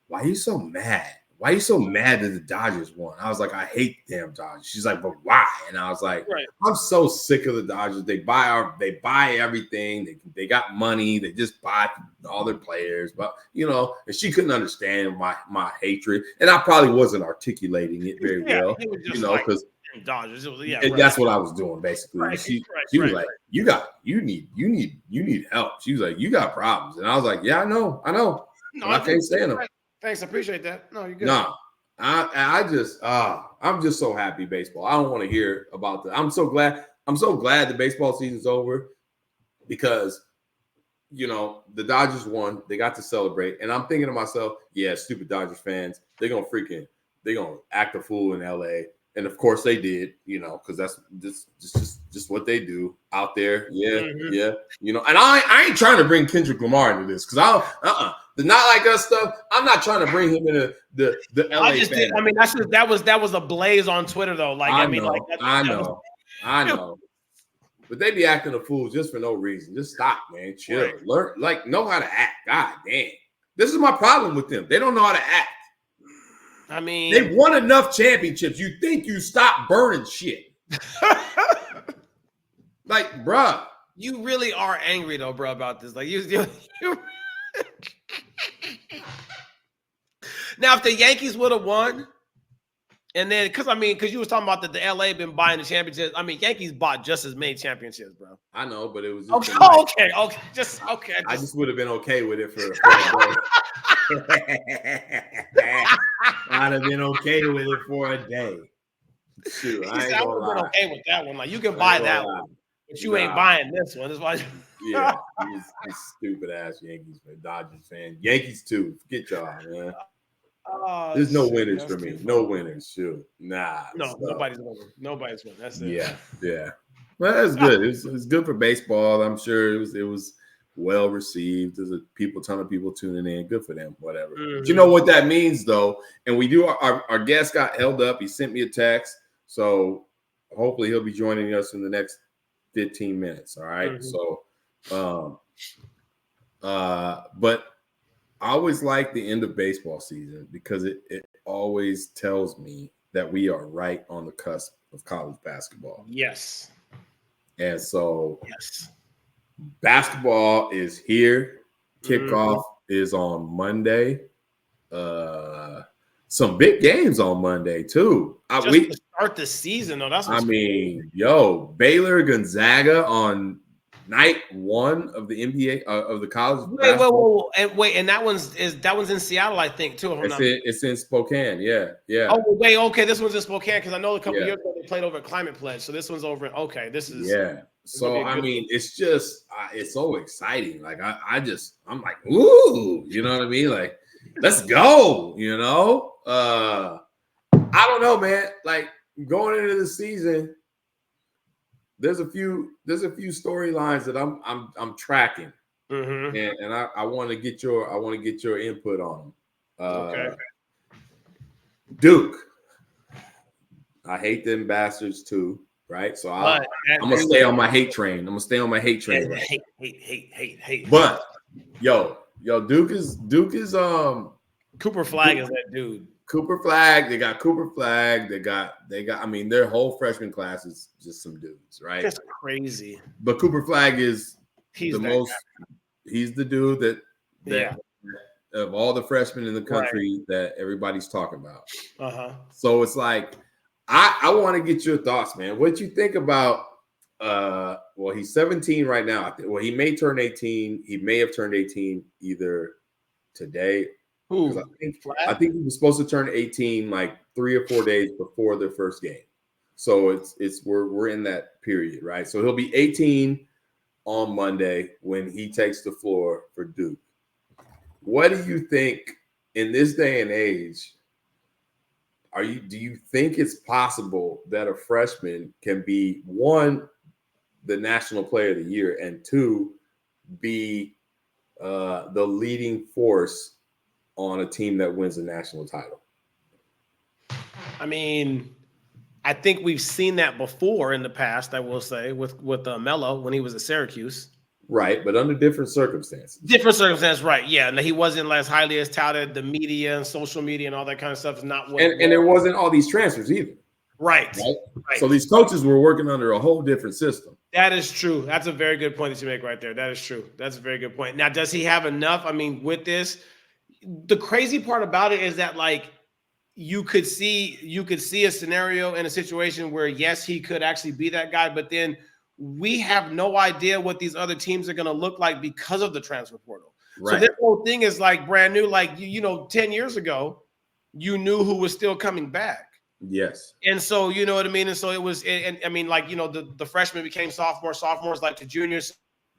"Why are you so mad? Why are you so mad that the Dodgers won?" I was like, "I hate the damn Dodgers." She's like, "But why?" And I was like, "I'm so sick of the Dodgers. They buy everything. They got money. They just buy all their players." But and she couldn't understand my hatred, and I probably wasn't articulating it very well, because Dodgers. That's what I was doing basically. She was like, "You need help." She was like, "You got problems," and I was like, "Yeah, I know. No, I can't stand them." Thanks, I appreciate that. No, you're good. No, I'm just so happy baseball. I don't want to hear about that. I'm so glad the baseball season's over because the Dodgers won. They got to celebrate, and I'm thinking to myself, yeah, stupid Dodgers fans. They're gonna act a fool in LA, and of course they did. Because that's just what they do out there. Yeah, yeah. And I ain't trying to bring Kendrick Lamar into this because the Not Like Us stuff. I'm not trying to bring him into the LA. That was a blaze on Twitter though. I know. But they be acting a fool just for no reason. Just stop, man. Chill. Right. Learn, know how to act. God damn. This is my problem with them. They don't know how to act. I mean, they've won enough championships. You think you stop burning shit. Like, bruh. You really are angry though, bro, about this. Like you Now, if the Yankees would have won, and then because you was talking about that the LA been buying the championships. I mean, Yankees bought just as many championships, bro. I know, but it was just okay. I just would have been okay with it for a day. I'd have been okay with it for a day. Shoot, I would have been okay with that one. Like you can buy that one, but you ain't buying this one. That's why. Yeah, these stupid ass Yankees fan, Dodgers fan, Yankees too. Forget y'all, man. There's no winners for me. No winners. Shoot, nah. No, nobody's winning. Nobody's winning. That's it. Yeah. Well, that's good. It was good for baseball. I'm sure it was well received. There's a ton of people tuning in. Good for them. Whatever. But you know what that means, though. And we do. Our guest got held up. He sent me a text, so hopefully he'll be joining us in the next 15 minutes. All right. So, but I always like the end of baseball season because it always tells me that we are right on the cusp of college basketball. Yes. And so basketball is here. Kickoff is on Monday. Some big games on Monday too. To start the season, though. That's Baylor Gonzaga on night one of the NBA of the college. Wait, and that one's in Seattle, I think, too. It's in Spokane, yeah. Oh wait, okay, this one's in Spokane because I know a couple years ago they played over at Climate Pledge, so this one's over. Okay, this is So it's just it's so exciting. Like I'm like, ooh, you know what I mean? Like, let's go. I don't know, man. Like going into the season. There's a few storylines that I'm tracking, and I want to get your input on them. Okay. Duke. I hate them bastards too, right? So I'm gonna stay on my hate train. Hate. But yo, Duke is Cooper Flag is that dude. Cooper Flag. They got Cooper Flag. They got. I mean, their whole freshman class is just some dudes, right? That's crazy. But Cooper Flag is He's the dude that of all the freshmen in the country that everybody's talking about. So it's like, I want to get your thoughts, man. What you think about? Well, he's 17 right now. Well, he may turn 18. He may have turned 18 either today. I think he was supposed to turn 18 like 3 or 4 days before their first game. So we're in that period, right? So he'll be 18 on Monday when he takes the floor for Duke. What do you think in this day and age? Do you think it's possible that a freshman can be, one, the national player of the year, and two, be the leading force on a team that wins a national title? I mean, I think we've seen that before in the past, I will say, with Melo when he was at Syracuse. Right, but under different circumstances. Right. Yeah, and he wasn't as highly as touted. The media and social media and all that kind of stuff is not what. And there wasn't all these transfers either. Right. So these coaches were working under a whole different system. That is true. That's a very good point that you make right there. That is true. That's a very good point. Now, does he have enough? I mean, with this, the crazy part about it is that, like, you could see a scenario in a situation where, yes, he could actually be that guy, but then we have no idea what these other teams are going to look like because of the transfer portal. Right. So this whole thing is like brand new. Like, 10 years ago, you knew who was still coming back. Yes. And so, you know what I mean? And so it was, and I mean, like, the freshmen became sophomores like to juniors.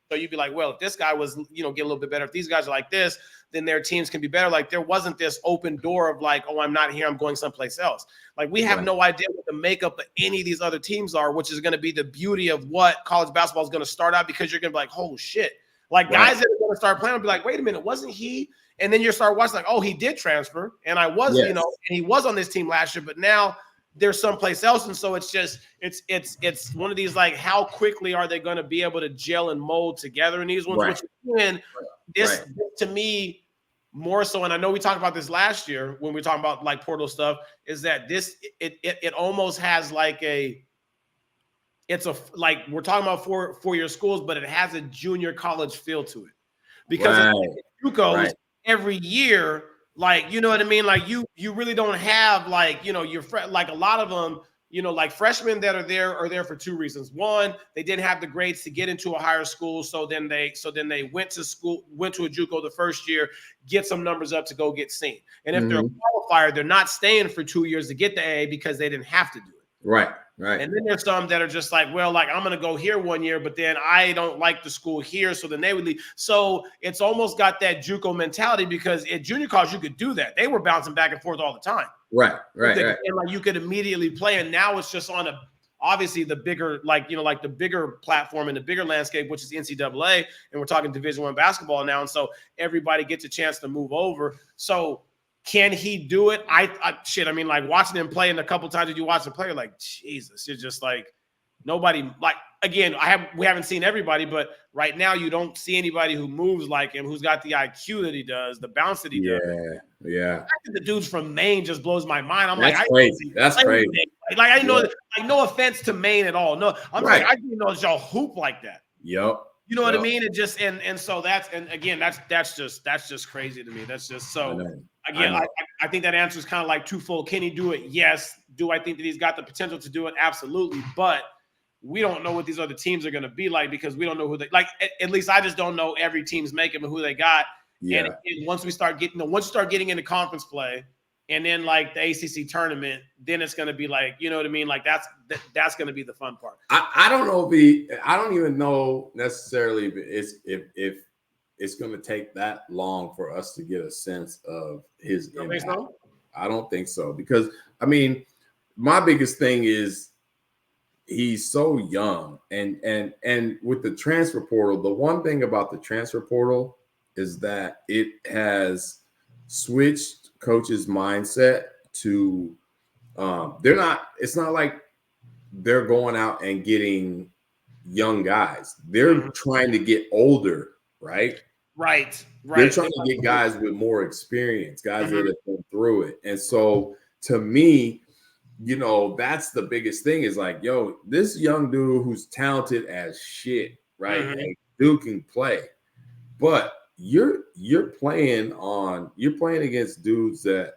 So you'd be like, well, if this guy was, get a little bit better, if these guys are like this, then their teams can be better. Like, there wasn't this open door of like, oh, I'm not here, I'm going someplace else. Like, we have no idea what the makeup of any of these other teams are, which is going to be the beauty of what college basketball is going to start out, because you're going to be like, oh shit. Like, guys that are going to start playing will be like, wait a minute, wasn't he? And then you start watching like, oh, he did transfer. And I was, and he was on this team last year, but now they're someplace else. And so it's just, it's one of these, like, how quickly are they going to be able to gel and mold together in these ones? Which again, this to me, more so, and I know we talked about this last year when we were talking about like portal stuff, is that this, it almost has like like we're talking about four-year schools, but it has a junior college feel to it, because JUCOs every year, like, you know what I mean? Like, you really don't have, like, like a lot of them, like freshmen that are there for two reasons. One, they didn't have the grades to get into a higher school. So then they went to a JUCO the first year, get some numbers up to go get seen. And if they're a qualifier, they're not staying for 2 years to get the AA because they didn't have to do it. Right. And then there's some that are just like, well, like, I'm going to go here 1 year, but then I don't like the school here. So then they would leave. So it's almost got that JUCO mentality, because at junior college, you could do that. They were bouncing back and forth all the time. Right. And like, you could immediately play. And now it's just on obviously the bigger, like, like the bigger platform and the bigger landscape, which is NCAA. And we're talking Division I basketball now. And so everybody gets a chance to move over. So can he do it? I mean, like, watching him play, and a couple times that you watch him play, you're like, Jesus, you're just like, nobody, like, again, we haven't seen everybody, but right now you don't see anybody who moves like him, who's got the IQ that he does, the bounce that he does. Yeah. The dudes from Maine just blows my mind. I'm That's like, crazy. That's crazy. Like, I know, like, no offense to Maine at all. No, I'm like, I didn't know y'all hoop like that. Yep. You know what I mean? It just, and so that's just crazy to me. That's just so. Again, I think that answer is kind of like twofold. Can he do it? Yes. Do I think that he's got the potential to do it? Absolutely. But we don't know what these other teams are going to be like, because we don't know who they like. At least I just don't know every team's makeup and who they got. Yeah. And once you start getting into conference play, and then like the ACC tournament, then it's going to be like, you know what I mean? Like, that's going to be the fun part. I don't know I don't even know necessarily if it's going to take that long for us to get a sense of his impact. I don't think so, because, I mean, my biggest thing is he's so young, and with the transfer portal, the one thing about the transfer portal is that it has switched coaches' mindset to They're not. It's not like they're going out and getting young guys. They're trying to get older, right? Right. They're trying to get guys with more experience, guys that have been through it. And so, to me, that's the biggest thing is like, yo, this young dude who's talented as shit, right? And dude can play, but you're playing against dudes that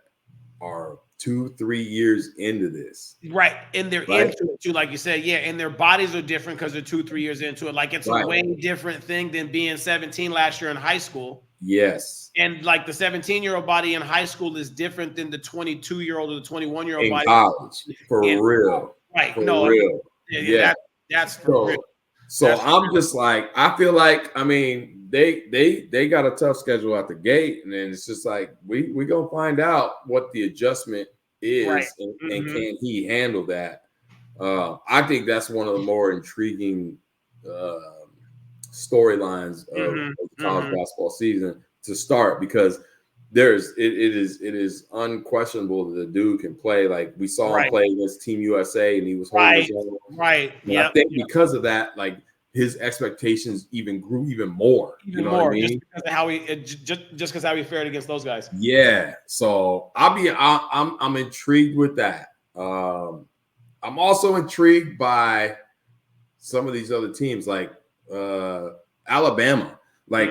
are 2-3 years into this, right? And they're into it too, like you said, and their bodies are different because they're 2-3 years into it. Like it's a way different thing than being 17 last year in high school. Yes. And like the 17-year-old body in high school is different than the 22-year-old or the 21-year-old body in college. For real. Right. For real. Yeah. That's for real. So I'm just like, I feel like, I mean, they got a tough schedule out the gate, and then it's just like we gonna find out what the adjustment is, and can he handle that? I think that's one of the more intriguing storylines of the college basketball season to start, because it is unquestionable that the dude can play. Like we saw him play against Team USA, and he was holding his own. I think because of that, like his expectations grew even more. You know what I mean? Just because of how he fared against those guys. Yeah. So I'm intrigued with that. I'm also intrigued by some of these other teams, like Alabama. Like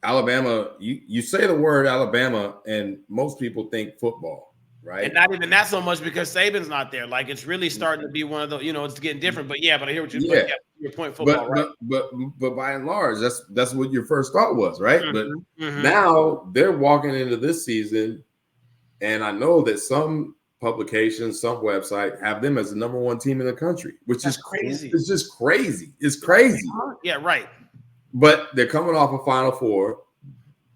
Alabama, you say the word Alabama, and most people think football, right? And not even that so much because Saban's not there. Like it's really starting to be one of the, it's getting different. But I hear what you're your point. Football, right? But by and large, that's what your first thought was, right? But now they're walking into this season, and I know that some publications, some website have them as the number one team in the country, which is crazy. It's just crazy. It's crazy. Yeah, right. But they're coming off a Final Four.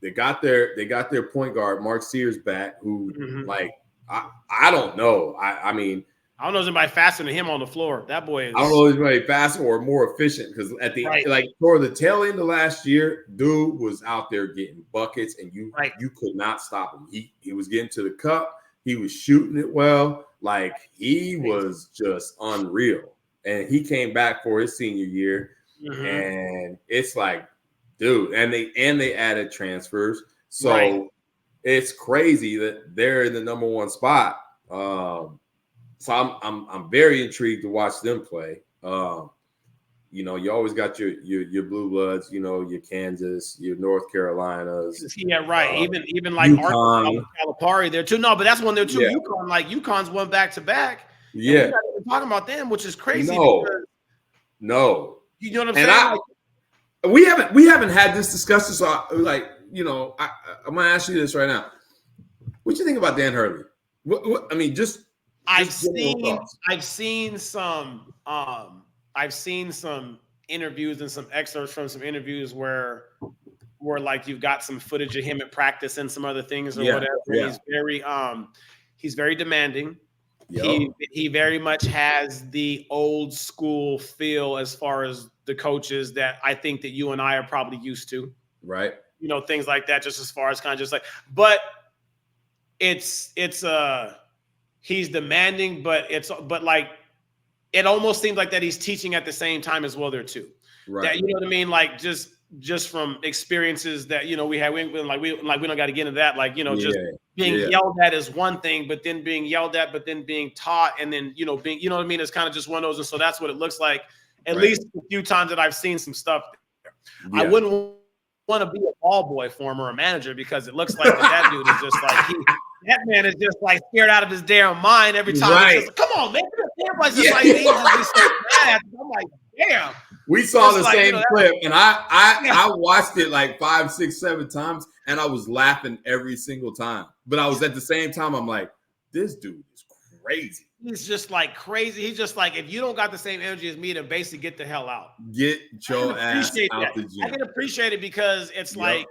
They got their point guard Mark Sears back, who like I don't know. I mean, I don't know if anybody faster than him on the floor. That boy is. I don't know if anybody faster or more efficient, because at the like toward the tail end of last year, dude was out there getting buckets, and you could not stop him. He was getting to the cup. He was shooting it well. Like he was just unreal. And he came back for his senior year, and it's like, dude. And they added transfers, so it's crazy that they're in the number one spot. So I'm very intrigued to watch them play. You always got your blue bloods, your Kansas, your North Carolinas. Yeah, right. Even like UConn, Calipari there too. No, but that's when they're too. UConn, like UConn's won back to back. Yeah, we're talking about them, which is crazy. No, you know what I'm saying? We haven't had this discussion. So I'm gonna ask you this right now. What you think about Dan Hurley? What I mean, I've seen some interviews and some excerpts from some interviews where like you've got some footage of him at practice and some other things or whatever. Yeah. He's very demanding. Yep. He very much has the old school feel as far as the coaches that I think that you and I are probably used to. Right. Things like that, just as far as kind of just like, but it's he's demanding, but like it almost seems like that he's teaching at the same time as well there too. Right. That, you know what I mean? Like just from experiences that we had, we don't got to get into that. Like just being yelled at is one thing, but then being yelled at, but then being taught, and then being what I mean, it's kind of just one of those. And so that's what it looks like. At least a few times that I've seen some stuff there. Yeah. I wouldn't want to be a ball boy for him or a manager, because it looks like that dude is just like that man is just like scared out of his damn mind every time. Right. Just, come on, man. Everybody's just like, he's just so mad. I'm like, damn. We saw the same clip, and I watched it like 5, 6, 7 times, and I was laughing every single time. But I was at the same time, I'm like, this dude is crazy. He's just like crazy. He's just like, if you don't got the same energy as me, then basically get the hell out. Get your ass out the gym. I can appreciate it, because it's like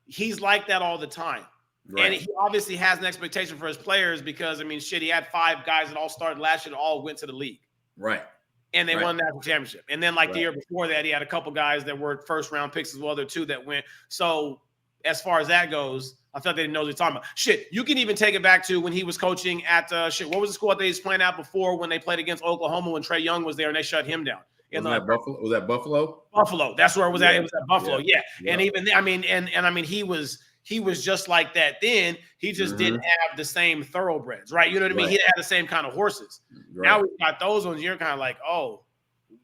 he's like that all the time. Right. And he obviously has an expectation for his players, because, he had 5 guys that all started last year that all went to the league. Right. And they won the national championship. And then the year before that, he had a couple guys that were first-round picks as well. There too that went. So as far as that goes, I thought they didn't know what they're talking about. Shit, you can even take it back to when he was coaching at what was the school that he was playing at before when they played against Oklahoma when Trae Young was there and they shut him down. Was that Buffalo? Was that Buffalo? Buffalo. That's where it was at. It was at Buffalo. Yeah. And even I mean, he was just like that then. He just didn't have the same thoroughbreds, right? You know what I mean? He didn't have the same kind of horses. Right. Now we've got those ones. You're kind of like, oh,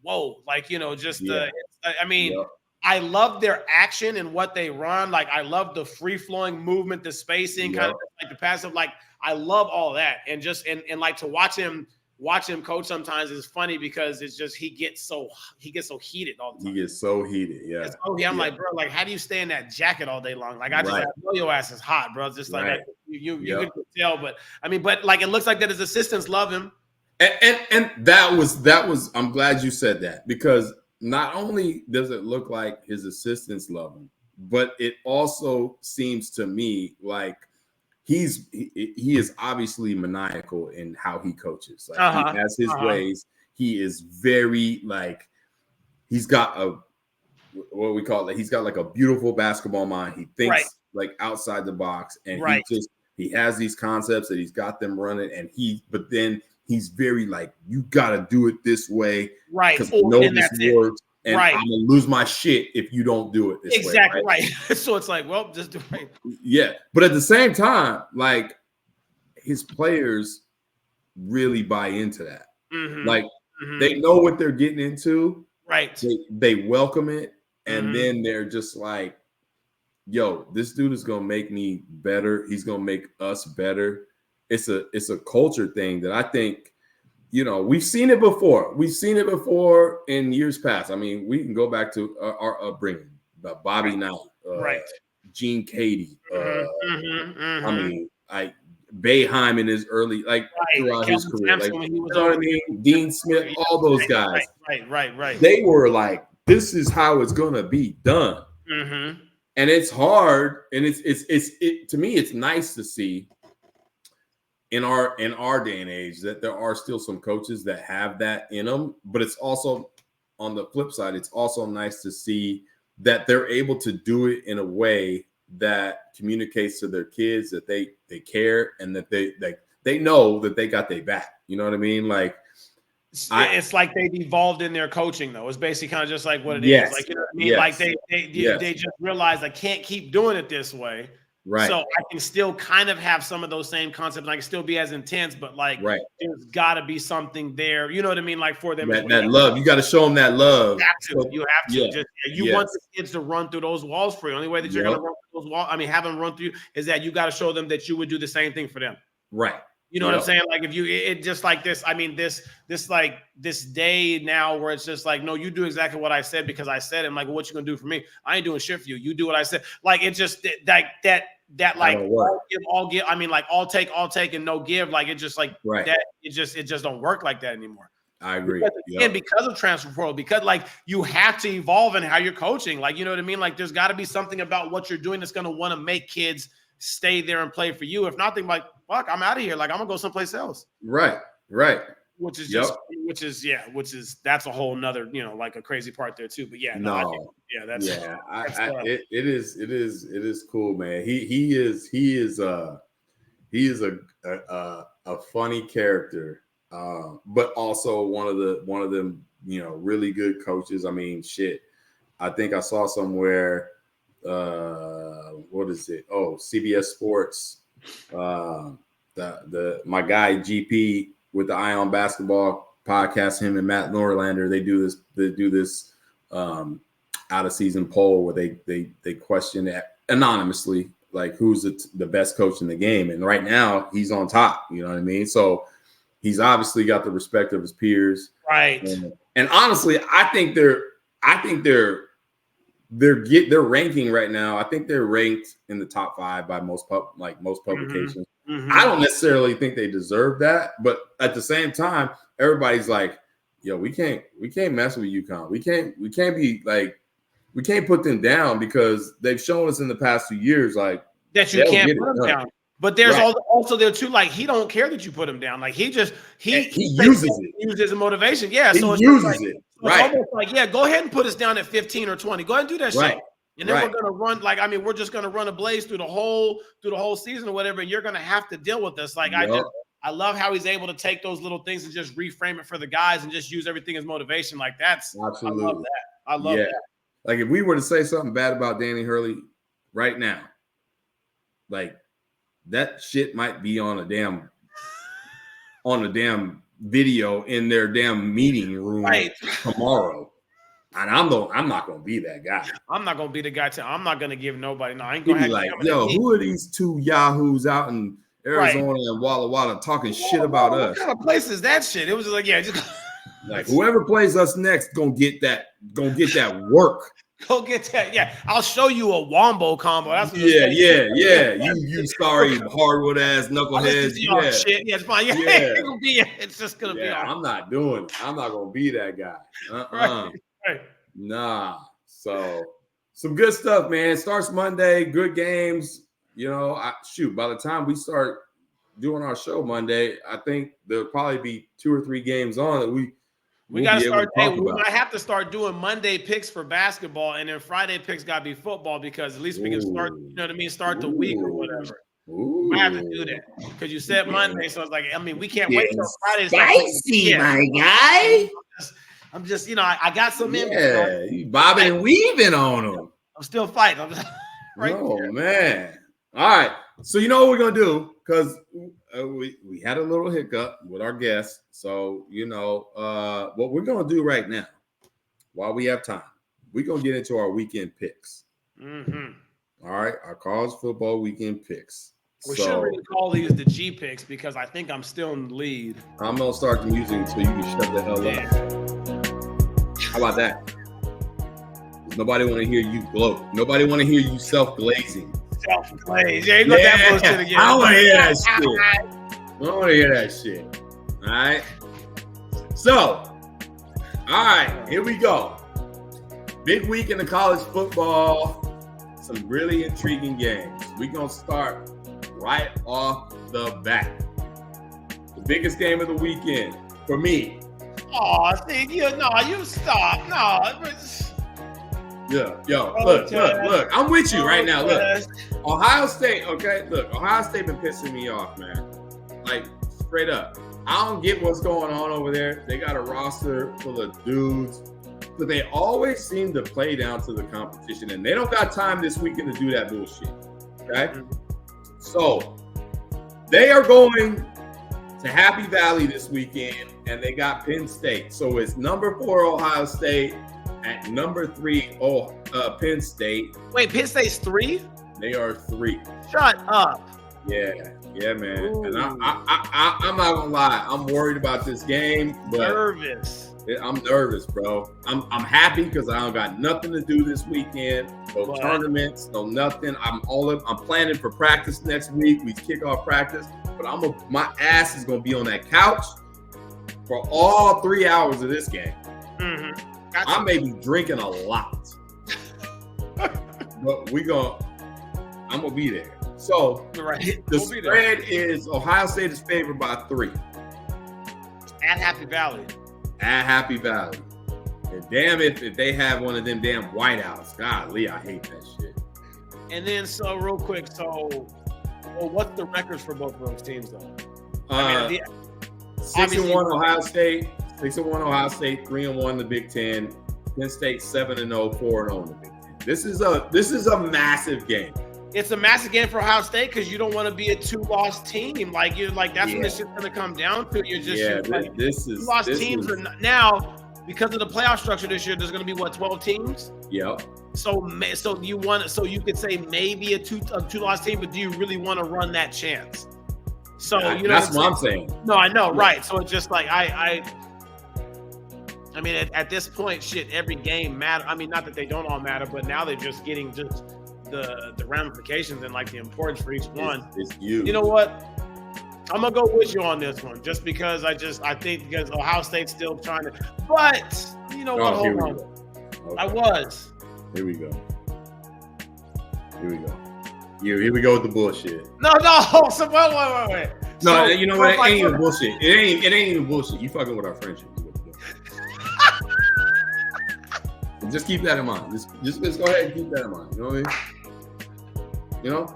whoa, like I love their action and what they run. Like I love the free flowing movement, the spacing, kind of like the passive. Like I love all that, and just and like to watch him coach sometimes is funny because it's just he gets so heated all the time. He gets so heated, yeah. I'm like, bro, like how do you stay in that jacket all day long? Like I just know your ass is hot, bro. It's just like you can tell, but I mean, but like it looks like that his assistants love him. And that was I'm glad you said that, because not only does it look like his assistants love him, but it also seems to me like he is obviously maniacal in how he coaches. Like he has his ways. He is very like he's got what we call it. He's got like a beautiful basketball mind. He thinks like outside the box, and he has these concepts that he's got them running, and but then he's very like, you gotta do it this way, right? Because know this works, and I'm gonna lose my shit if you don't do it this way. Exactly right. So it's like, well, just do it. Yeah, but at the same time, like his players really buy into that. Like they know what they're getting into. Right. They welcome it, and then they're just like, yo, this dude is gonna make me better. He's gonna make us better. It's a culture thing that I think, we've seen it before. We've seen it before in years past. I mean, we can go back to our upbringing, Bobby Knight, Gene Cady. I mean, Boeheim in his early, throughout his career. Like, you know what I mean? Dean Smith, all those guys. Right. They were like, this is how it's gonna be done. And it's hard, and it to me, it's nice to see in our day and age that there are still some coaches that have that in them, but it's also on the flip side, it's also nice to see that they're able to do it in a way that communicates to their kids that they care, and that they know that they got their back. You know what I mean? Like it's like they've evolved in their coaching, though. It's basically kind of just like what it is. Like, you know what I mean? Like they just realize I can't keep doing it this way. Right. So I can still kind of have some of those same concepts, and I can still be as intense, but like there's got to be something there. You know what I mean? Like for them, that love. You got to show them that love. You have to. You want the kids to run through those walls for you. The only way that you're going to run through those walls, have them run through, is that you got to show them that you would do the same thing for them. Right. You know what I'm saying? Like if it just like this, this day now where it's just like, no, you do exactly what I said because I said it. I'm like, well, what you gonna do for me? I ain't doing shit for you. You do what I said. Like it just like that like all give. I mean, like all take and no give. Like it just like that. It just don't work like that anymore. I agree. Because of transfer portal, because like you have to evolve in how you're coaching. Like, you know what I mean? Like there's got to be something about what you're doing that's going to want to make kids stay there and play for you. If nothing, like, fuck, I'm out of here. Like I'm gonna go someplace else. Right. Which is that's a whole nother, like a crazy part there too. But it is cool, man. He is a funny character, but also one of them, really good coaches. I mean, shit. I think I saw somewhere. What is it? Oh, CBS Sports. My guy GP with the Eye on Basketball podcast, him and Matt Norlander, they do this out of season poll where they question it anonymously, like who's the best coach in the game, and right now he's on top. You know what I mean? So he's obviously got the respect of his peers, right? And honestly, I think they're ranking right now. I think they're ranked in the top 5 by most publications. I don't necessarily think they deserve that, but at the same time, everybody's like, "Yo, we can't mess with UConn. We can't put them down because they've shown us in the past few years like that you can't put them down." But there's also there too, like he don't care that you put him down. Like he uses it as a motivation. Yeah, so he uses it. It's almost like, go ahead and put us down at 15 or 20. Go ahead and do that shit. And then we're gonna run we're just gonna run a blaze through the whole season or whatever, and you're gonna have to deal with this. Like I love how he's able to take those little things and just reframe it for the guys and just use everything as motivation. Like that's absolutely. I love that. I love that. Like if we were to say something bad about Danny Hurley right now, like that shit might be on a damn video in their damn meeting room tomorrow. And I'm not gonna be that guy. I'm not gonna be the guy. I'm not gonna give nobody. No, I ain't gonna be like, yo, who are these two yahoos out in Arizona and Walla Walla talking shit about us? What kind of place is that shit? It was just like, just like whoever plays us next gonna get that work. Go get that. Yeah, I'll show you a wombo combo. That's what yeah. You sorry hardwood ass knuckleheads. Yeah, shit. Yeah, it's fine. Yeah, it's just gonna be. I'm not doing it. I'm not gonna be that guy. Right. Nah. So some good stuff, man. It starts Monday. Good games. You know, by the time we start doing our show Monday, I think there'll probably be 2 or 3 games on that we got to start. Hey, we might have to start doing Monday picks for basketball, and then Friday picks got to be football because at least we can start. You know what I mean? Start the week or whatever. I have to do that because you said Monday, so it's like we can't wait till Friday. Spicy, my guy. I'm just, I got some in. Yeah, you bobbing and weaving on them. I'm still fighting. Man. All right. So you know what we're gonna do because we had a little hiccup with our guests. So what we're gonna do right now, while we have time, we're gonna get into our weekend picks. Mm-hmm. All right, our college football weekend picks. We should really call these the G picks because I think I'm still in the lead. I'm gonna start the music until you can shut the hell up. How about that? Nobody want to hear you gloat. Nobody want to hear you self-glazing. Self-glaze. Yeah, you got that bullshit again. I don't want to hear that shit. I don't want to hear that shit. All right. So, all right, here we go. Big week in the college football. Some really intriguing games. We're going to start right off the bat. The biggest game of the weekend for me. Oh, see, you stop. No. Yeah, yo, look. I'm with you right now. Look, Ohio State, okay? Look, Ohio State been pissing me off, man. Like, straight up. I don't get what's going on over there. They got a roster full of dudes, but they always seem to play down to the competition, and they don't got time this weekend to do that bullshit, okay? So, they are going to Happy Valley this weekend, and they got Penn State. So it's number 4 Ohio State at number 3 Penn State. Wait, Penn State's 3? They are 3. Shut up. Yeah, man. Ooh. And I'm not gonna lie, I'm worried about this game. But nervous. I'm nervous, bro. I'm happy because I don't got nothing to do this weekend. No tournaments, no nothing. I'm planning for practice next week. We kick off practice. But my ass is gonna be on that couch for all 3 hours of this game. Mm-hmm. I may be drinking a lot, but I'm gonna be there. So the spread is Ohio State is favored by 3 at Happy Valley. At Happy Valley, and damn if they have one of them damn whiteouts. Golly, I hate that shit. And then real quick, what's the records for both of those teams though? 6-1 Ohio State, 6-1 Ohio State, 3-1 the Big Ten. Penn State 7-0, 4-0 in the Big Ten. This is a massive game. It's a massive game for Ohio State because you don't want to be a 2-loss team. Like that's when this shit's going to come down to. You're just this is 2-loss teams are now because of the playoff structure this year. There's going to be 12 teams. Yep. So you could say maybe a 2-loss team, but do you really want to run that chance? So that's what I'm saying. No, I know, right? So it's just like I mean, at this point, shit, every game matter. I mean, not that they don't all matter, but now they're just getting the ramifications and like the importance for each one. It's huge. You know what? I'm gonna go with you on this one, just because I think because Ohio State's still trying to. But you know what? Hold on. Okay. I was. Here we go. Here we go with the bullshit. No. So wait. No, you know what? It ain't even bullshit. It ain't even bullshit. You fucking with our friendship. Just keep that in mind. Just go ahead and keep that in mind. You know what I mean? You know?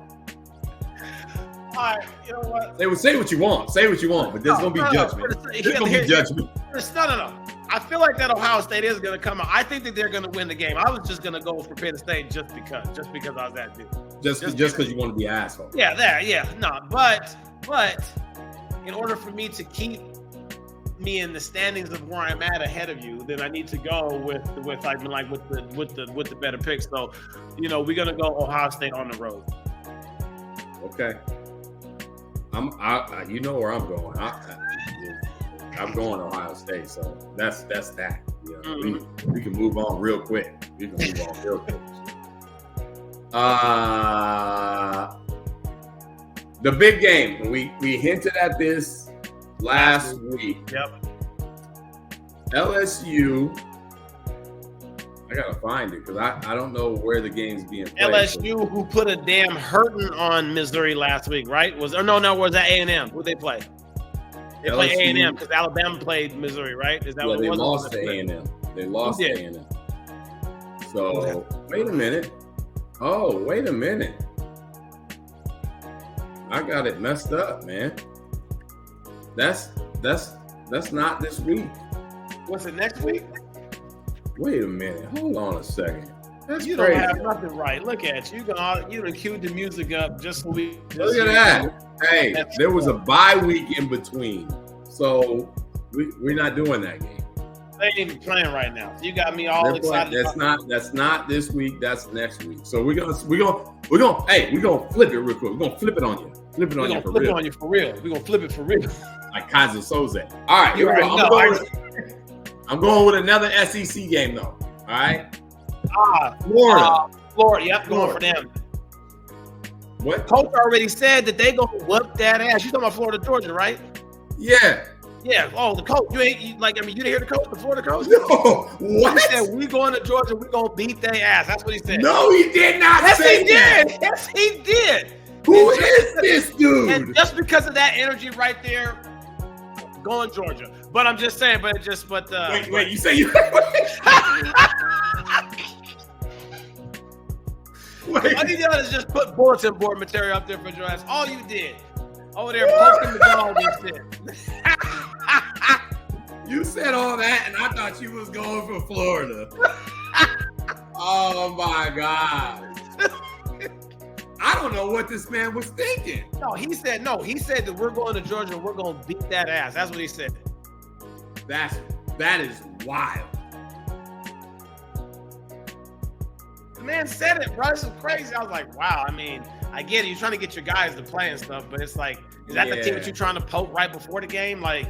All right, you know what? They would say what you want. Say what you want, but there's gonna be judgment. There's gonna be judgment. No. I feel like that Ohio State is gonna come out. I think that they're gonna win the game. I was just gonna go for Penn State just because I was that dude. Just because you want to be an asshole. Yeah. No, but in order for me to keep me in the standings of where I'm at ahead of you, then I need to go with the better picks. So, you know, we're gonna go Ohio State on the road. Okay. You know where I'm going. I'm going Ohio State, so that's that. You know, we can move on real quick. The big game. We hinted at this last week. Yep. LSU. I gotta find it because I don't know where the game's being played. LSU, who put a damn hurting on Missouri last week, right? Was that A&M? Who they play? They play A&M because Alabama played Missouri, right? Is that what it was? They lost to A&M. They lost to A&M. So wait a minute. Oh, wait a minute. I got it messed up, man. That's not this week. What's it next week? Wait a minute. Hold on a second. That's you crazy. Don't have nothing right. Look at you. You done queued the music up just so we. Look at that. Hey, there was a bye week in between, so we're not doing that game. They ain't even playing right now. You got me all excited. That's not this week. That's next week. So we're gonna flip it real quick. We're gonna flip it on you. Flip it on you for real. Flip it on you for real. We're gonna flip it for real. Like Kaiser Soze. All right, here we go. I'm going with another SEC game though. All right. Florida. Yep, going for them. What? Coach already said that they gonna whoop that ass. You talking about Florida, Georgia, right? Yeah. Yeah. Oh, the coach. You didn't hear the coach, the Florida coach? No. What? He said, we going to Georgia, we gonna beat their ass. That's what he said. No, he did not say that. Yes, he did. Who is this dude? And just because of that energy right there, going Georgia. But I'm just saying, wait, you say you all you did is just put bulletin board material up there for your ass. All you did. Over there poking the dog and shit. You said all that, and I thought you was going for Florida. Oh my God. I don't know what this man was thinking. He said that we're going to Georgia and we're going to beat that ass. That's what he said. That is wild. The man said it, bro. It's crazy. I was like, wow. I mean, I get it. You're trying to get your guys to play and stuff, but it's like, is that the team that you're trying to poke right before the game? Like,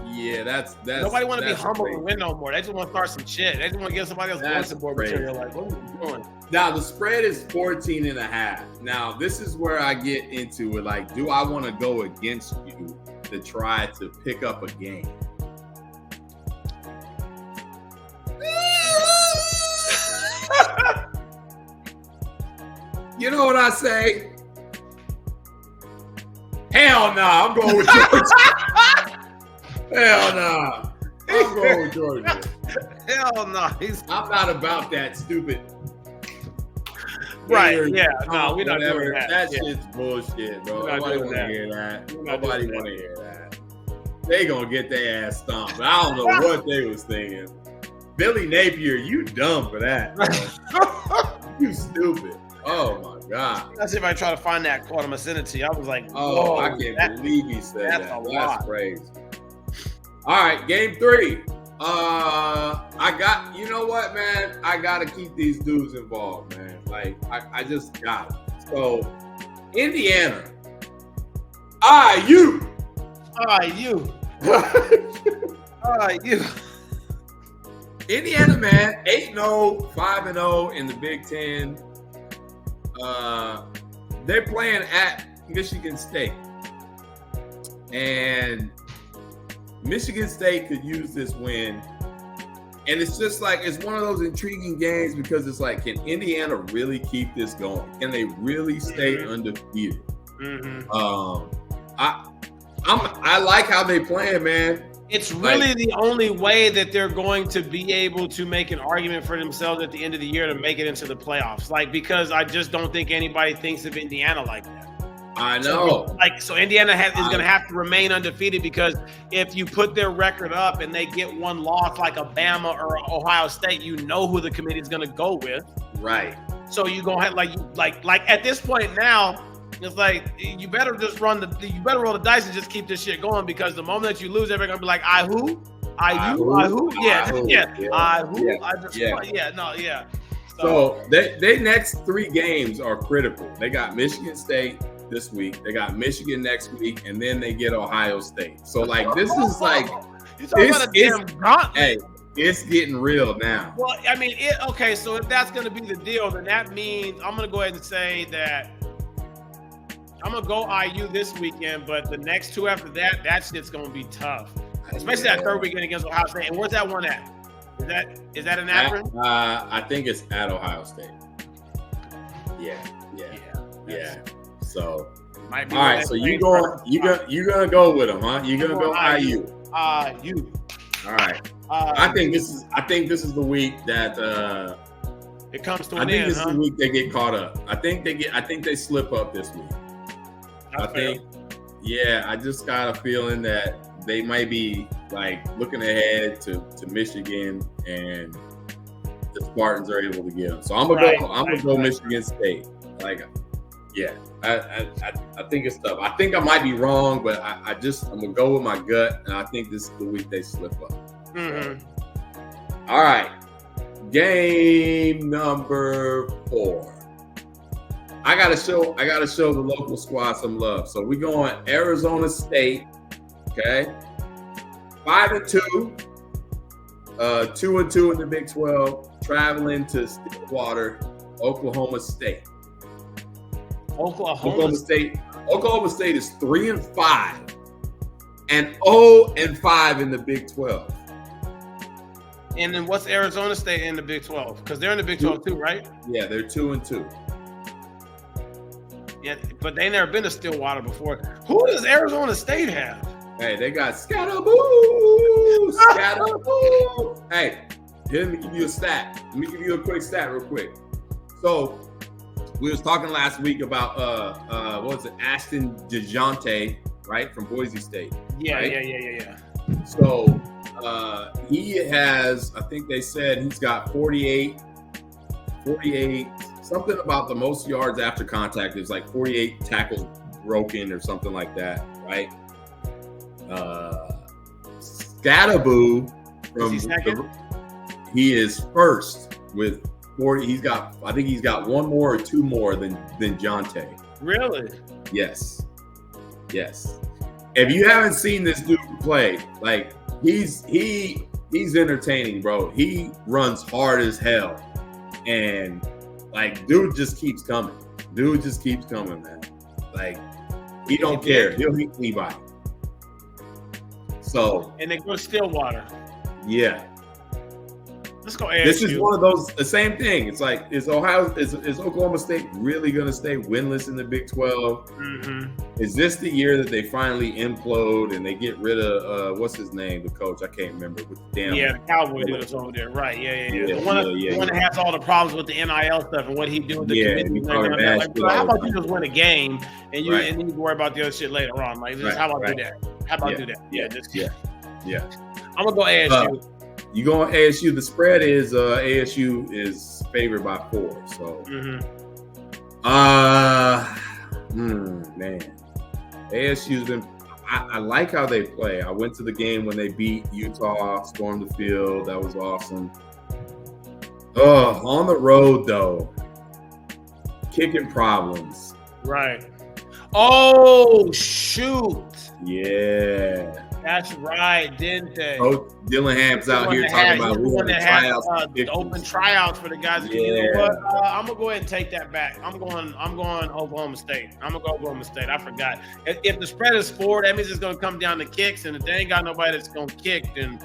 yeah, that's nobody want to be humble and win no more. They just want to start some shit. They just want to give somebody else bulletin board material. Like, what are you doing? Now the spread is 14.5. Now this is where I get into it. Like, do I want to go against you to try to pick up a game? You know what I say? Hell nah, I'm going with Georgia. Hell nah, I'm going with Georgia. Hell no, I'm not about that stupid. Right? Yeah. No, we're not doing that. That shit's bullshit, bro. Nobody want to hear that. Nobody want to hear that. They gonna get their ass stomped. But I don't know what they was thinking. Billy Napier, you dumb for that. You stupid. Oh my God. That's if I try to find that quote. I'm gonna send it to you. I was like, oh, I can't believe he said that. That's crazy. All right, game 3. You know what, man? I gotta keep these dudes involved, man. Like, I just got it. So, Indiana. IU. Indiana, man, 8-0, 5-0 in the Big Ten. They're playing at Michigan State. And Michigan State could use this win. And it's just like, it's one of those intriguing games because it's like, can Indiana really keep this going? Can they really stay undefeated? I like how they playing, man. It's really the only way that they're going to be able to make an argument for themselves at the end of the year to make it into the playoffs. Because I just don't think anybody thinks of Indiana like that. I know. So Indiana is going to have to remain undefeated, because if you put their record up and they get one loss like a Bama or Ohio State, you know who the committee is going to go with. Right. So you're going to have like at this point now, it's like you better just roll the dice and just keep this shit going, because the moment that you lose, everybody's going to be like, I who? So they next 3 games are critical. They got Michigan State this week, they got Michigan next week, and then they get Ohio State. So this is like it's getting real now. Well, I mean, okay. So if that's going to be the deal, then that means I'm going to go ahead and say that I'm going to go IU this weekend, but the next 2 after that shit's going to be tough, especially that 3rd weekend against Ohio State. And where's that one at? Is that in Akron? I think it's at Ohio State. Yeah. So, all right. So you're gonna go with them, huh? You're gonna go IU. IU. All right. I think this is the week that it comes to an end. I think this is the week they get caught up. I think they slip up this week. I just got a feeling that they might be looking ahead to Michigan, and the Spartans are able to get them. So I'm gonna go Michigan State. I think it's tough. I think I might be wrong, but I'm gonna go with my gut, and I think this is the week they slip up. Mm-hmm. All right, game number 4. I gotta show the local squad some love. So we going Arizona State, okay? 5-2, 2-2 in the Big 12, traveling to Stillwater, Oklahoma State. Oklahoma State is 3-5 and 0-5 in the Big 12. And then what's Arizona State in the Big 12? Because they're in the Big 12 too, right? Yeah, they're 2-2. Yeah, but they never been to Stillwater before. Who does Arizona State have? Hey, they got Scatterboo. Hey, let me give you a stat. Let me give you a quick stat real quick. So we was talking last week about what was it, Ashton DeJounte, right, from Boise State. Yeah, right? Yeah. So he has, I think they said he's got 48, something about the most yards after contact is 48 tackles broken or something like that, right? Scatterboo he is first with 40. I think he's got 1 more or 2 more than Jonte. Really? Yes. If you haven't seen this dude play, he's entertaining, bro. He runs hard as hell, and dude just keeps coming. Man. He don't care. He'll hit anybody. So, and they go Stillwater. Yeah. Let's go ASU. This is one of those, the same thing. It's is Oklahoma State really going to stay winless in the Big 12? Mm-hmm. Is this the year that they finally implode and they get rid of, what's his name, the coach? I can't remember. With the Cowboy dude over there. Right, yeah. The one that has all the problems with the NIL stuff and what he do with the committee. How about you just win a game and you need to worry about the other shit later on? How about do that? How about do that? Yeah. I'm going to go ASU. You going ASU? The spread is ASU is favored by 4. So, man, ASU's been. I like how they play. I went to the game when they beat Utah, stormed the field. That was awesome. On the road though, kicking problems. Right. Oh shoot. Yeah. That's right, didn't they? Coach Dillingham out here talking about open tryouts for the guys. Yeah. You know what? I'm gonna go ahead and take that back. I'm going Oklahoma State. I'm gonna go Oklahoma State. I forgot. If the spread is 4, that means it's gonna come down to kicks, and if they ain't got nobody that's gonna kick, then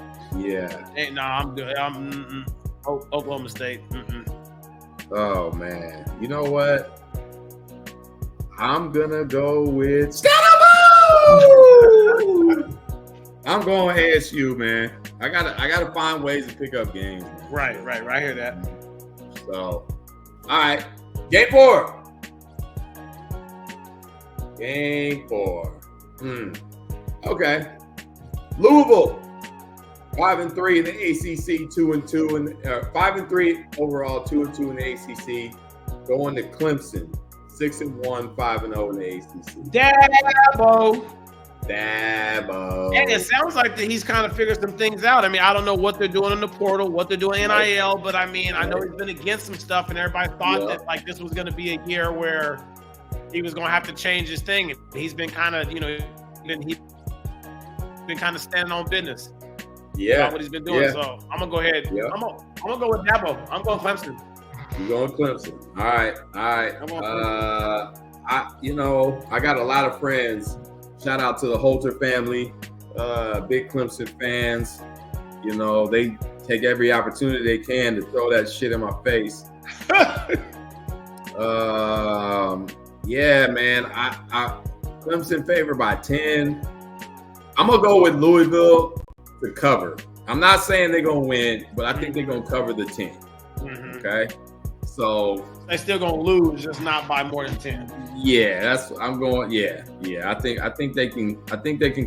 I'm good. I'm Oklahoma State. Oh man, you know what? I'm gonna go with I'm going ASU, man. I gotta find ways to pick up games. Man. Right. I hear that. So, all right, game 4. Game 4. Okay. Louisville, 5-3 in the ACC, 2-2, and 5-3 overall, 2-2 in the ACC. Going to Clemson, 6-1, 5-0 in the ACC. Dabo. And it sounds like that he's kind of figured some things out. I mean, I don't know what they're doing in the portal, what they're doing in NIL, but I mean, I know he's been against some stuff, and everybody thought that like this was going to be a year where he was going to have to change his thing. And he's been kind of, he's been kind of standing on business. Yeah, about what he's been doing. Yeah. So I'm gonna go ahead. Yeah. I'm gonna go with Dabo. I'm going Clemson. You're going Clemson. All right. I got a lot of friends. Shout out to the Holter family, big Clemson fans. They take every opportunity they can to throw that shit in my face. Yeah, man. I Clemson favored by 10. I'm gonna go with Louisville to cover. I'm not saying they're gonna win, but I think they're gonna cover the 10. Mm-hmm. Okay, so they're still gonna lose, just not by more than 10. Yeah, I'm going. Yeah. I think they can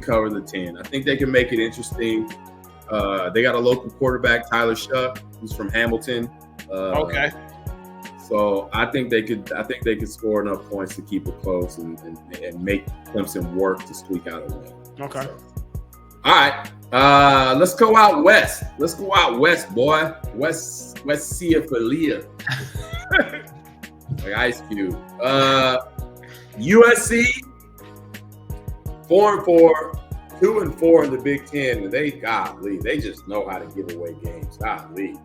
cover the 10. I think they can make it interesting. They got a local quarterback, Tyler Shuck, who's from Hamilton. Okay. So I think they could score enough points to keep it close and make Clemson work to squeak out a win. Okay. So, all right. Let's go out west. Let's go out west, boy. West Ciafalia. Like Ice Cube. USC 4-4, 2-4 in the Big Ten, and they just know how to give away games. Golly.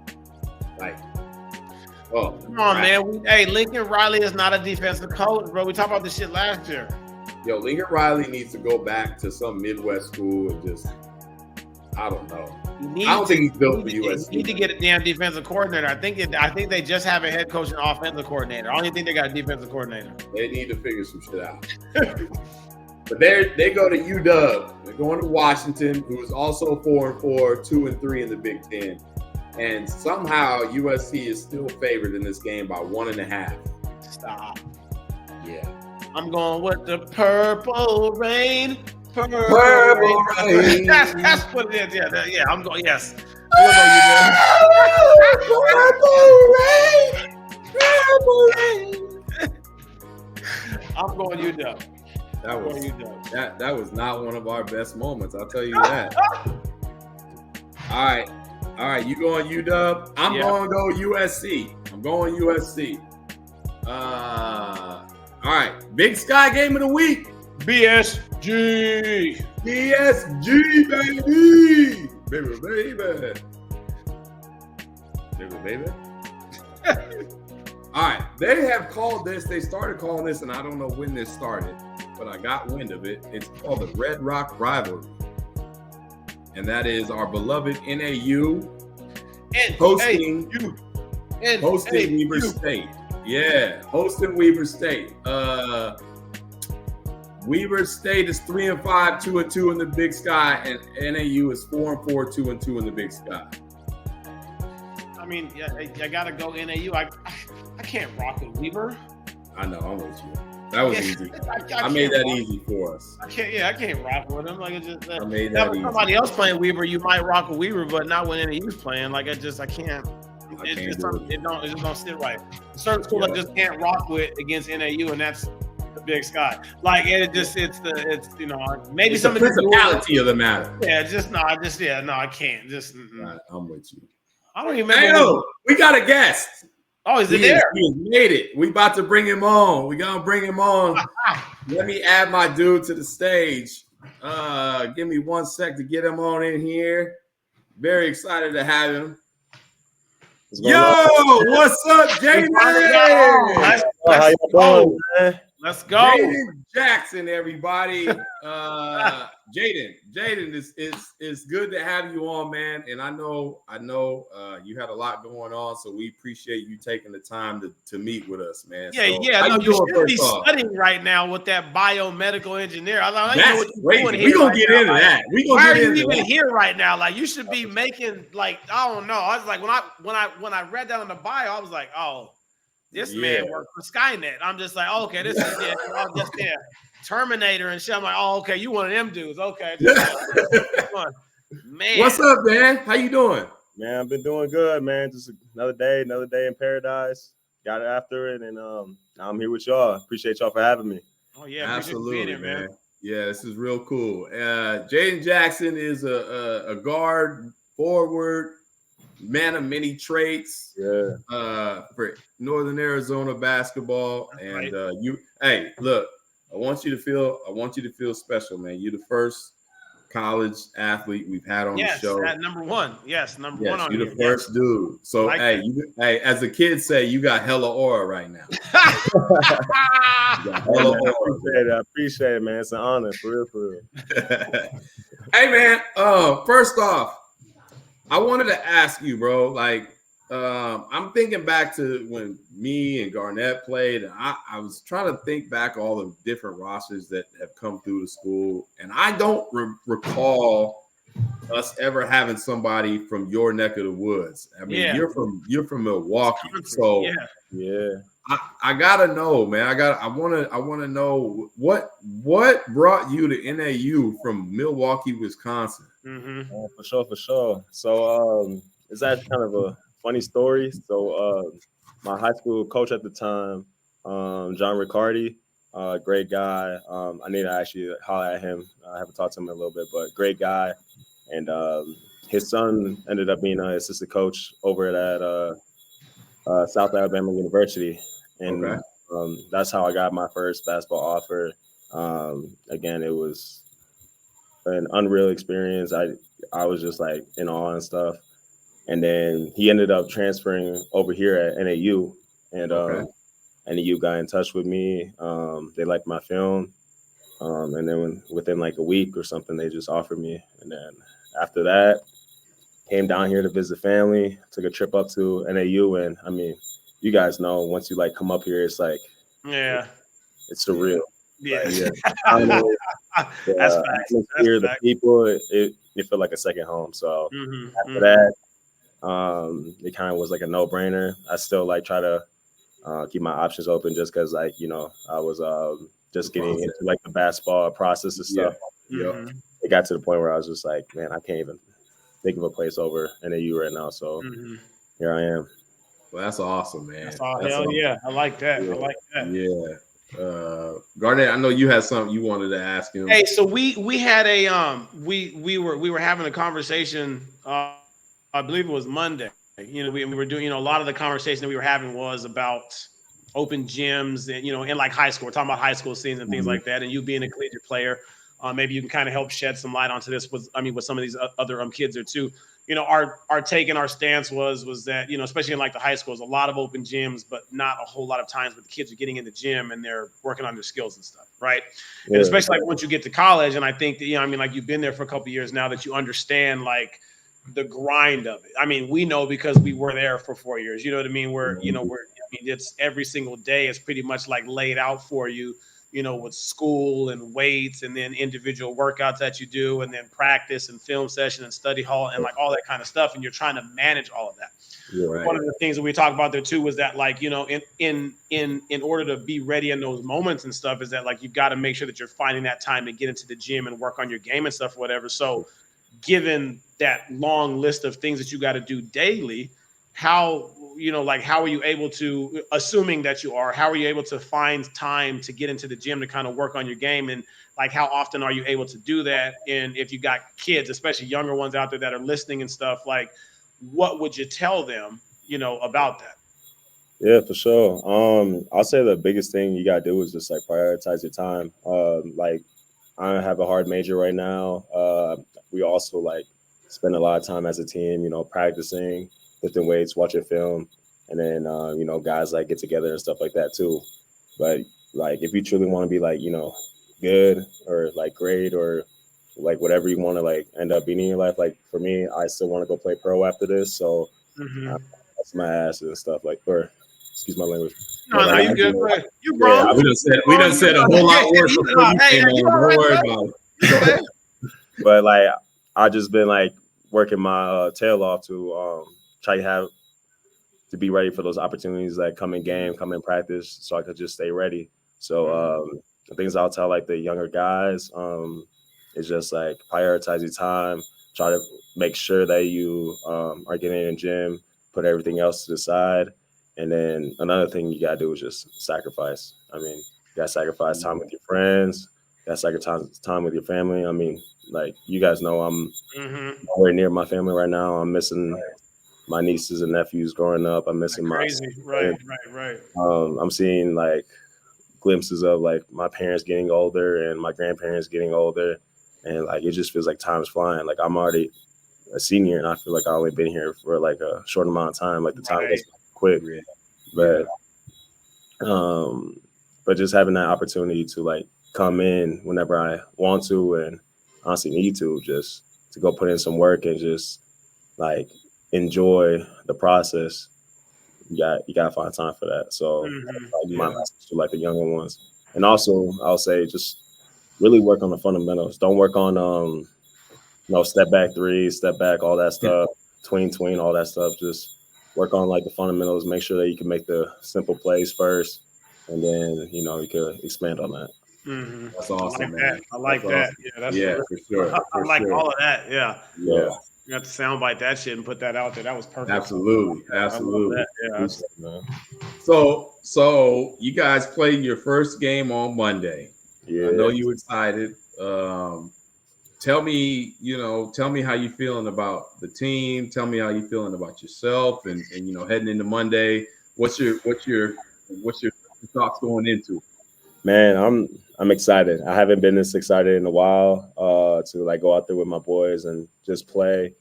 Come on, man. Lincoln Riley is not a defensive coach, bro. We talked about this shit last year. Yo, Lincoln Riley needs to go back to some Midwest school and just, I don't know. I don't think he's built for USC. He need to get a damn defensive coordinator. I think they just have a head coach and offensive coordinator. I don't even think they got a defensive coordinator. They need to figure some shit out. But they go to UW. They're going to Washington, who is also 4-4, 2-3 in the Big Ten. And somehow USC is still favored in this game by 1.5. Stop. Yeah. I'm going with the Purple Rain. Purple Rain. That's what it is. Yeah. I'm going. Yes. Purple Rain. I'm going UW. That was not one of our best moments. I'll tell you that. All right. You going UW? I'm going to go USC. I'm going USC. All right. Big Sky game of the week. BSG, baby. All right. They have called this. They started calling this, and I don't know when this started, but I got wind of it. It's called the Red Rock Rivalry. And that is our beloved NAU hosting Weber State. Yeah, hosting Weber State. Weber State is 3-5, 2-2 in the Big Sky, and NAU is 4-4, 2-2 in the Big Sky. I mean, I gotta go NAU. I can't rock with Weber. I know, I'm with you. That was easy. I made that easy for us. I can't rock with him. Like it's just I made that easy. Somebody else playing Weber, you might rock with Weber, but not when NAU's playing. Like I can't. It just don't sit right. A certain school I just can't rock with against NAU, and that's the Big Sky. Like maybe it's some the principality of the matter. Yeah, I can't. Right, I'm with you. I don't even remember. Hey, we got a guest. Oh, is it there? He made it. We about to bring him on. We gonna bring him on. Let me add my dude to the stage. Give me 1 sec to get him on in here. Very excited to have him. Yo, what's up, Jayden? How you doing, man? Let's go. Jayden Jackson, everybody. Jayden, it's good to have you on, man. And I know you had a lot going on, so we appreciate you taking the time to meet with us, man. Yeah, so, yeah. No, you should be studying right now with that biomedical engineer. I don't know what you're doing here. We're gonna get into that. Why are you even here right now? Like, you should be making, like, I don't know. I was like, when I read that on the bio, I was like, oh, this man worked for Skynet. I'm just like, oh, okay, this is Terminator and shit. I'm like, oh, okay, you one of them dudes. Okay. Man. What's up, man? How you doing? Man, I've been doing good, man. Just another day in paradise. Got after it, and now I'm here with y'all. Appreciate y'all for having me. Oh yeah, absolutely, man. Yeah, this is real cool. Jayden Jackson is a guard, forward, man of many traits. Yeah. For Northern Arizona basketball, and look, I want you to feel special, man. You're the first college athlete we've had on the show. Yes, number one. Yes, number one on you're the first dude. So like as the kids say, you got hella aura right now. I appreciate it, man. It's an honor, for real. Hey, man. First off, I wanted to ask you, bro. Like, I'm thinking back to when me and Garnett played, and I was trying to think back all the different rosters that have come through the school, and I don't recall us ever having somebody from your neck of the woods. I mean, you're from Milwaukee, so I gotta know, man. I want to know what brought you to NAU from Milwaukee, Wisconsin. Mm-hmm. For sure. So it's actually kind of a funny story. So my high school coach at the time, John Riccardi, great guy. I need to actually holler at him. I haven't talked to him in a little bit, but great guy. And his son ended up being an assistant coach over at South Alabama University. And that's how I got my first basketball offer. Again, it was an unreal experience. I was just like in awe and stuff. And then he ended up transferring over here at NAU, and NAU got in touch with me. They liked my film, and then within like a week or something, they just offered me. And then after that, came down here to visit family. Took a trip up to NAU, and I mean, you guys know once you like come up here, it's like it's surreal. Yeah, I don't know, that's facts. The people, it felt like a second home. So after that. It kind of was like a no-brainer. I still like try to keep my options open just because I was just getting into like the basketball process and stuff. It got to the point where I was just like, man, I can't even think of a place over NAU right now. So here I am. Well, that's awesome, man. That's awesome. Yeah, I like that. Yeah. I like that. Yeah. Garnett, I know you had something you wanted to ask him. Hey, so we had a we were having a conversation. I believe it was Monday. You know, we were doing, a lot of the conversation that we were having was about open gyms and, in like high school. We're talking about high school scenes and things like that. And you being a collegiate player, maybe you can kind of help shed some light onto this with some of these other kids there too. Our take and our stance was that, especially in like the high schools, a lot of open gyms, but not a whole lot of times where the kids are getting in the gym and they're working on their skills and stuff. Right. Yeah. And especially like once you get to college. And I think that, like you've been there for a couple of years now that you understand like the grind of it. I mean, we know because we were there for 4 years, you know what I mean? It's every single day is pretty much like laid out for you, with school and weights and then individual workouts that you do and then practice and film session and study hall and like all that kind of stuff. And you're trying to manage all of that. Right. One of the things that we talked about there too was that like, in order to be ready in those moments and stuff is that like, you've got to make sure that you're finding that time to get into the gym and work on your game and stuff, or whatever. So given that long list of things that you got to do daily, how are you able to, assuming that how are you able to find time to get into the gym to kind of work on your game? And like, how often are you able to do that? And if you got kids, especially younger ones out there that are listening and stuff, like what would you tell them, about that? Yeah, for sure. I'll say the biggest thing you got to do is just like prioritize your time. Like I have a hard major right now. We also like spend a lot of time as a team, practicing, lifting weights, watching film, and then, guys like get together and stuff like that too. But like if you truly want to be like, you know, good or like great or like whatever you want to like end up being in your life. Like for me, I still want to go play pro after this. So that's my ass and stuff like, or excuse my language. No, like, you good, bro. You Yeah, grown. we done said a whole lot worse before you came on. Don't worry about it. But like I just been like working my tail off to try to be ready for those opportunities that come in game, come in practice, so I could just stay ready. So the things I'll tell like the younger guys is just like prioritize your time, try to make sure that you are getting in the gym, put everything else to the side. And then another thing you gotta do is just sacrifice. I mean, you gotta sacrifice time with your friends, you gotta sacrifice time with your family. I mean, like you guys know I'm nowhere near my family right now. I'm missing my nieces and nephews growing up. I'm missing my right. I'm seeing like glimpses of like my parents getting older and my grandparents getting older, and like it just feels like time's flying. Like I'm already a senior, and I feel like I only been here for like a short amount of time. Like the time goes quick, but just having that opportunity to like come in whenever I want to and honestly need to, just to go put in some work and just like enjoy the process. You gotta find time for that. So like my message to like the younger ones. And also I'll say just really work on the fundamentals. Don't work on step back threes, step back, all that stuff, tween, all that stuff. Just work on like the fundamentals, make sure that you can make the simple plays first, and then you can expand on that. That's awesome, man. I like that. Awesome. Yeah, for sure. I like all of that. Yeah. Yeah. You have to soundbite that shit and put that out there. That was perfect. Absolutely. Yeah. So you guys played your first game on Monday. Yeah. I know you're excited. Tell me how you feeling about the team. Tell me how you feeling about yourself, and heading into Monday. What's your thoughts going into? Man, I'm excited. I haven't been this excited in a while to like go out there with my boys and just play.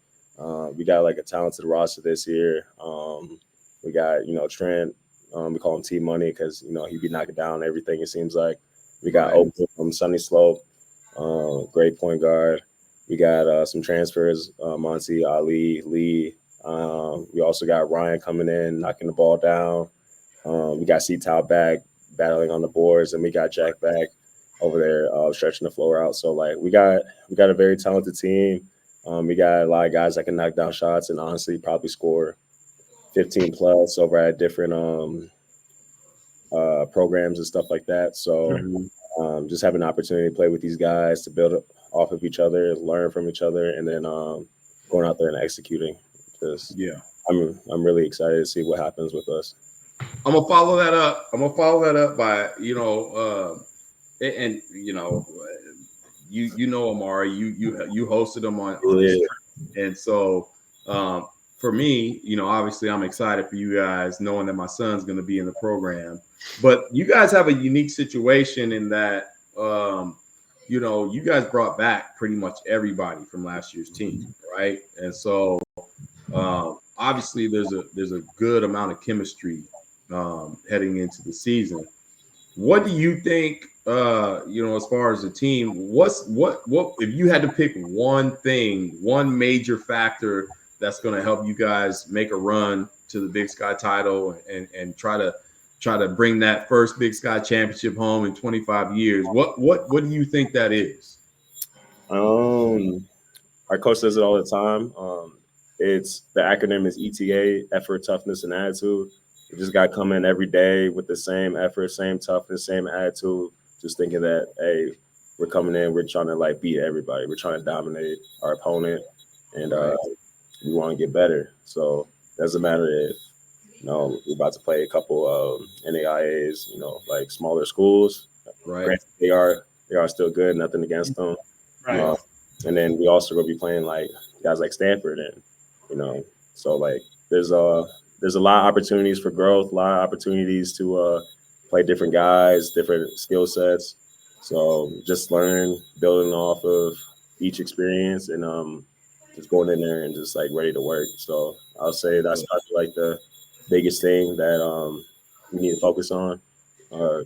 We got like a talented roster this year. We got Trent. We call him T Money because he be knocking down everything. It seems like we got Open from Sunny Slope, great point guard. We got some transfers, Monty, Ali, Lee. We also got Ryan coming in, knocking the ball down. We got C-Tao back, battling on the boards, and we got Jack back over there stretching the floor out. So like we got a very talented team. We got a lot of guys that can knock down shots and honestly probably score 15 plus over at different programs and stuff like that. So just having an opportunity to play with these guys, to build off of each other, learn from each other, and then going out there and executing. I'm really excited to see what happens with us. I'm gonna follow that up by Amari, you hosted them on this trip. And so for me, obviously I'm excited for you guys knowing that my son's going to be in the program. But you guys have a unique situation in that you guys brought back pretty much everybody from last year's team, right? And so obviously there's a good amount of chemistry heading into the season. What do you think as far as the team, what if you had to pick one major factor that's going to help you guys make a run to the Big Sky title and try to bring that first Big Sky championship home in 25 years? What do you think that is? Our coach says it all the time. It's the acronym is ETA, effort, toughness, and attitude. We just got to come in every day with the same effort, same toughness, same attitude, just thinking that, hey, we're coming in, we're trying to like beat everybody. We're trying to dominate our opponent, and we want to get better. So it doesn't matter if, we're about to play a couple of NAIAs, like smaller schools. Right. Granted, they are still good, nothing against them. Right. And then we also going to be playing like guys like Stanford, and so like there's a lot of opportunities for growth, a lot of opportunities to play different guys, different skill sets. So just learn, building off of each experience, and just going in there and just like ready to work. So I'll say that's probably like the biggest thing that we need to focus on.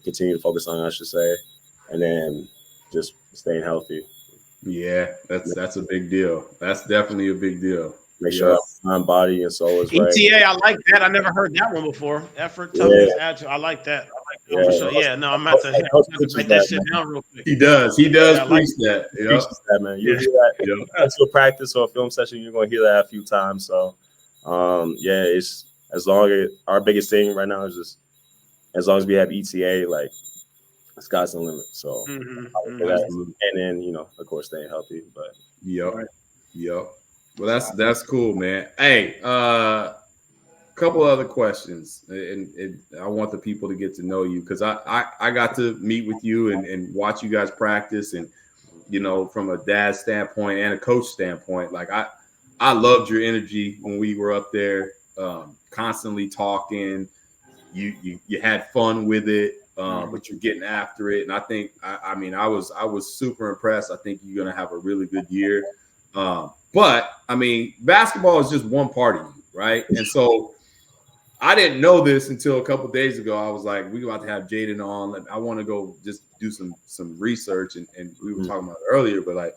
continue to focus on, I should say, and then just staying healthy. Yeah, that's a big deal. That's definitely a big deal. Make sure my body and soul is right. ETA, I like that. I never heard that one before. Effort, toughness, attitude. I like that. For sure. Yeah, no, I'm about to write that shit down real quick. He does preach that. That, man. You hear that into a practice or a film session, you're gonna hear that a few times. So it's as long as our biggest thing right now is just as long as we have ETA, like the sky's the limit. So and then of course staying healthy. But Yep. Well, that's cool, man. Hey, couple other questions, and I want the people to get to know you because I got to meet with you and watch you guys practice, and from a dad standpoint and a coach standpoint, like I loved your energy when we were up there, constantly talking. You had fun with it, but you're getting after it, and I think I was super impressed. I think you're gonna have a really good year. But I mean, basketball is just one part of you, right? And so I didn't know this until a couple of days ago. I was like, we're about to have Jayden on. I want to go just do some research, and we were talking about it earlier, but like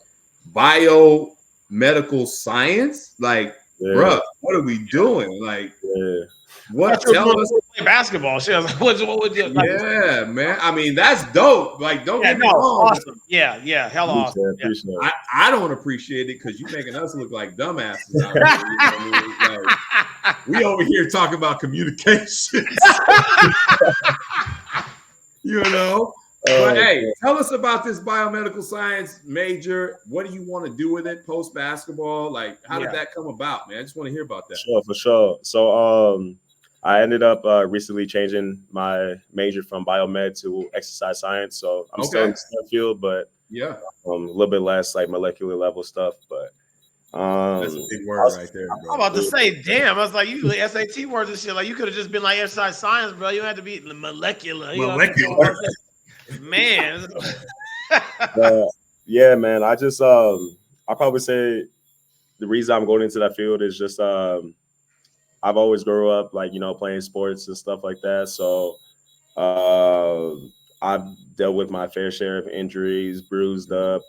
biomedical science, like, bruh, what are we doing? Like, what? Tell us. Play basketball. She was like, what would you? Like, yeah, man. I mean, that's dope. Like, don't get me wrong. Awesome. Yeah, hella awesome. I don't appreciate it because you're making us look like dumbasses out here. Like, we over here talking about communications. But hey, tell us about this biomedical science major. What do you want to do with it post basketball? Like, how did that come about, man? I just want to hear about that. Sure, for sure. So I ended up recently changing my major from biomed to exercise science. So I'm still in the STEM field, but a little bit less like molecular level stuff. But that's a big word right there, bro. I'm about to say, damn. I was like, you SAT words and shit. Like, you could have just been like exercise science, bro. You had to be molecular. Man. Yeah, man. I just I probably say the reason I'm going into that field is just I've always grew up like playing sports and stuff like that. So I've dealt with my fair share of injuries, bruised up,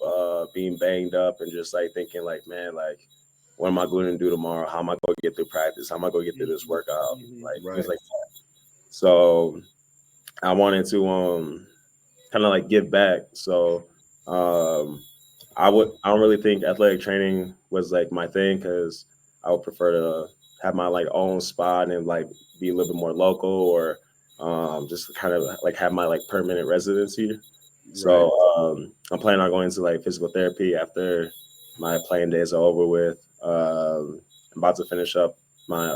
being banged up, and just like thinking like, man, like, what am I going to do tomorrow? How am I going to get through practice? How am I going to get through this workout? Like things like that. So I wanted to kind of like give back. So I don't really think athletic training was like my thing because I would prefer to have my like own spot and like be a little bit more local or just kind of like have my like permanent residency. Right. So I'm planning on going to like physical therapy after my playing days are over with. I'm about to finish up my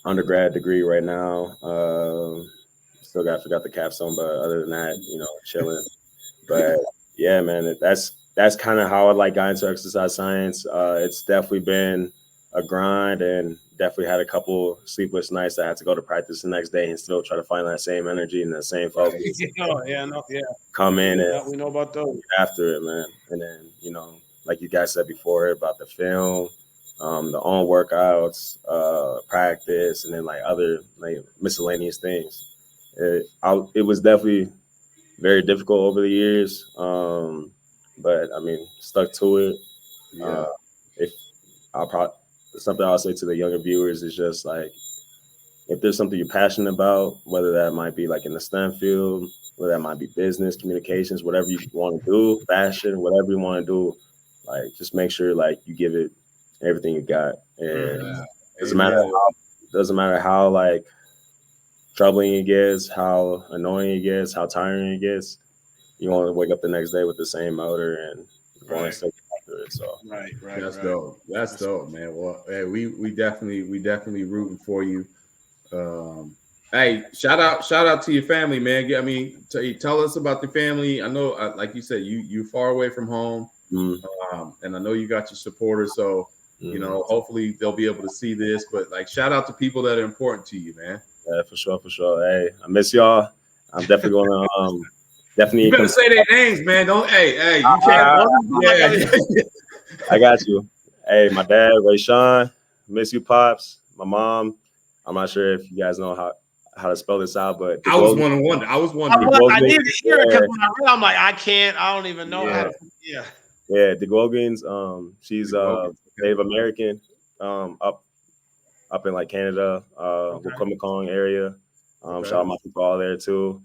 undergrad degree right now. Still forgot the capstone, but other than that, chilling. But yeah, man, that's kind of how I like got into exercise science. It's definitely been a grind and definitely had a couple sleepless nights. I had to go to practice the next day and still try to find that same energy and that same focus. Come in and we know about those after it, man. And then, like you guys said before about the film, the own workouts, practice, and then like other like miscellaneous things. It was definitely very difficult over the years, but I mean, stuck to it. Something I'll say to the younger viewers is just like, if there's something you're passionate about, whether that might be like in the STEM field, whether that might be business, communications, whatever you want to do, fashion, whatever you want to do, like just make sure like you give it everything you got. And doesn't matter how like troubling it gets, how annoying it gets, how tiring it gets. You want to wake up the next day with the same motor and going straight after it. So that's dope. That's dope, man. Well, hey, we definitely rooting for you. Hey, shout out to your family, man. I mean, tell us about the family. I know, like you said, you far away from home, and I know you got your supporters. So hopefully they'll be able to see this. But like, shout out to people that are important to you, man. Yeah, for sure. Hey, I miss y'all. I'm definitely going to definitely. You better say their names, man. Don't. Hey, you can't. I got you. Hey, my dad, Ray Sean, miss you, pops. My mom. I'm not sure if you guys know how to spell this out, but I was wondering. I I needed to hear it because when I read, I'm like, I don't even know how to. Yeah. Yeah, the Gogans. She's Native American. Up in like Canada, Wacomico area. Shout out my people all there too.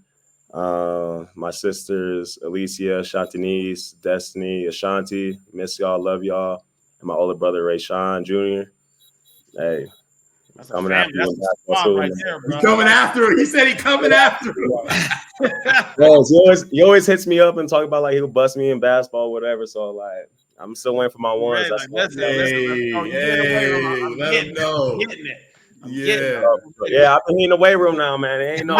My sisters, Alicia, Shantanice, Destiny, Ashanti, miss y'all, love y'all, and my older brother Ray Sean Jr. Hey, that's coming after you. Right there, bro. He's coming after him. He said he coming after him. Well, he always hits me up and talk about like he'll bust me in basketball, whatever. So like I'm still waiting for my ones. Let him know. Yeah, I've been in the weight room now, man. It ain't no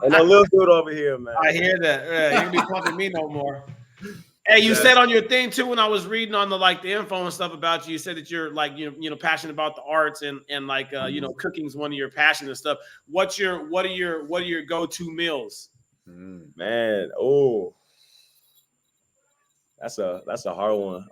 little dude over here, man. I hear that. You don't be pumping me no more. Hey, you said on your thing too when I was reading on the info and stuff about you. You said that you're like passionate about the arts and like cooking is one of your passions and stuff. What are your go-to meals? Man, that's a hard one.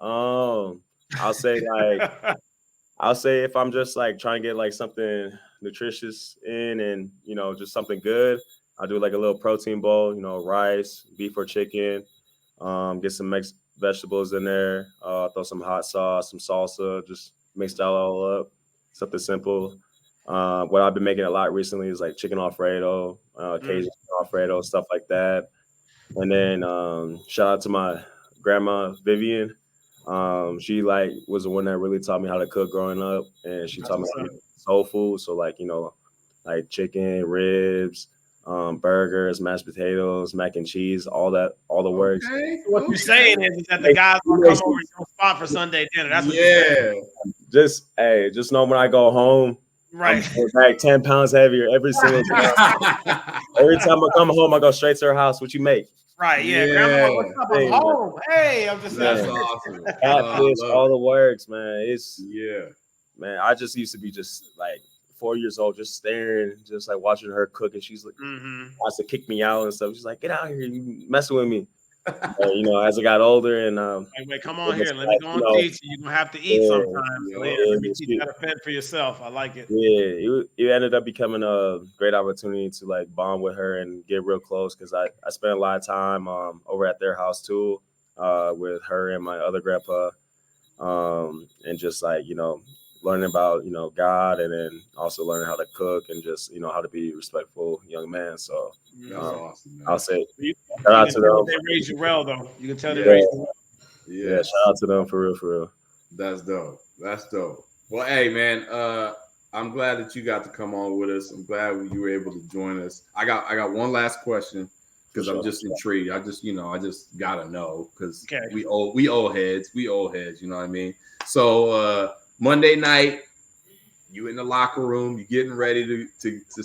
I'll say if I'm just like trying to get like something nutritious in and just something good, I'll do like a little protein bowl, rice, beef or chicken, get some mixed vegetables in there, throw some hot sauce, some salsa, just mix that all up. Something simple. What I've been making a lot recently is like chicken Alfredo, Cajun Alfredo, stuff like that. And then shout out to my grandma Vivian. She like was the one that really taught me how to cook growing up, and she taught me how to make soul food. So like like chicken, ribs, burgers, mashed potatoes, mac and cheese, all the works. What you're saying is that the guys will come over your spot for Sunday dinner. That's what you're saying. Just know when I go home, right, I'm like 10 pounds heavier every single time. Every time I come home, I go straight to her house. What you make? Right, Grandma, what's up? I'm home. Hey, I'm just that's awesome. Catfish, all the works, man. Man, I just used to be just like 4 years old, just staring, just like watching her cook, and she's like, wants to kick me out and stuff. She's like, "Get out here, you messing with me." As I got older, and wait, come on here, let me go and teach you. You're gonna have to eat sometimes. Let me teach you how to fend for yourself. I like it. Yeah, it ended up becoming a great opportunity to like bond with her and get real close because I spent a lot of time over at their house too, with her and my other grandpa, and just like learning about God, and then also learning how to cook and just how to be a respectful young man. So that's awesome, man. I'll say shout out to them. They raised you well, though. You can tell they raised you well. Yeah, shout out to them for real. That's dope. Well, hey man, I'm glad that you got to come on with us. I'm glad you were able to join us. I got one last question because I'm just intrigued. I just gotta know because we old heads. You know what I mean? So Monday night, you in the locker room, you getting ready to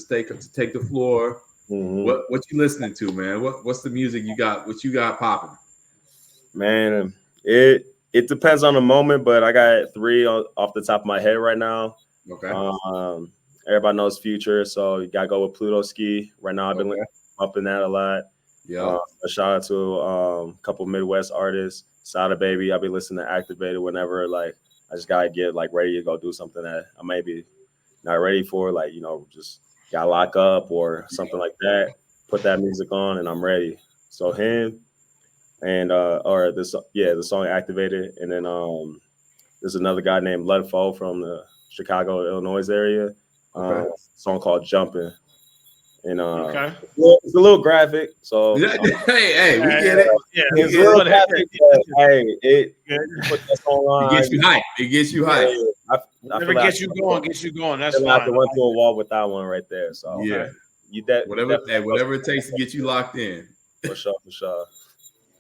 take the floor. What you listening to, man? What's the music you got? What you got popping? Man, it depends on the moment, but I got 3 off the top of my head right now. Okay. Everybody knows Future, so you gotta go with Pluto Ski. Right now, I've been up in that a lot. Yeah. A shout out to a couple Midwest artists. Sada Baby, I'll be listening to Activated whenever like I just gotta get like ready to go do something that I may be not ready for, like just got locked up or something like that. Put that music on and I'm ready. So him and the song Activated, and then there's another guy named Ludfo from the Chicago, Illinois area. Song called Jumping. And it's a little graphic, so hey, we get it. It's a little graphic, but it put that song on. It gets you hype. Whatever gets you going. That's fine. I have to run through a wall with that one right there. So whatever it takes to get you locked in. For sure.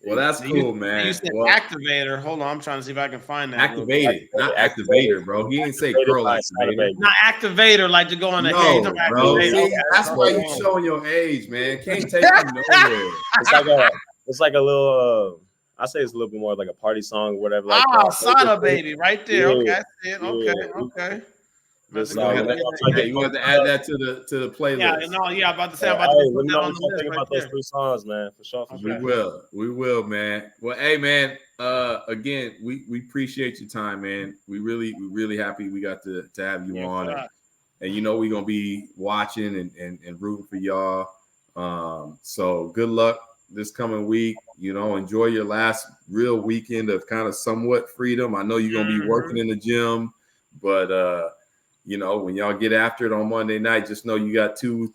Well, that's cool, man. You said Activator. Hold on, I'm trying to see if I can find that. Activated, not Activator, bro. He ain't say Pearl Activator. Not Activator, like to go on the head. No, bro. See, that's why you showing your age, man. Can't take you nowhere. It's like a little. I say it's a little bit more like a party song or whatever. Like Sada Baby, right there. Okay, okay. You want to add that to the playlist. I'm about to say I'm about to put that on the list about those 3 songs, man. For sure. We will, man. Well, hey, man. Again, we appreciate your time, man. We really happy we got to have you on. and we're gonna be watching and rooting for y'all. So good luck this coming week. Enjoy your last real weekend of kind of somewhat freedom. I know you're gonna be working in the gym, but when y'all get after it on Monday night, just know you got two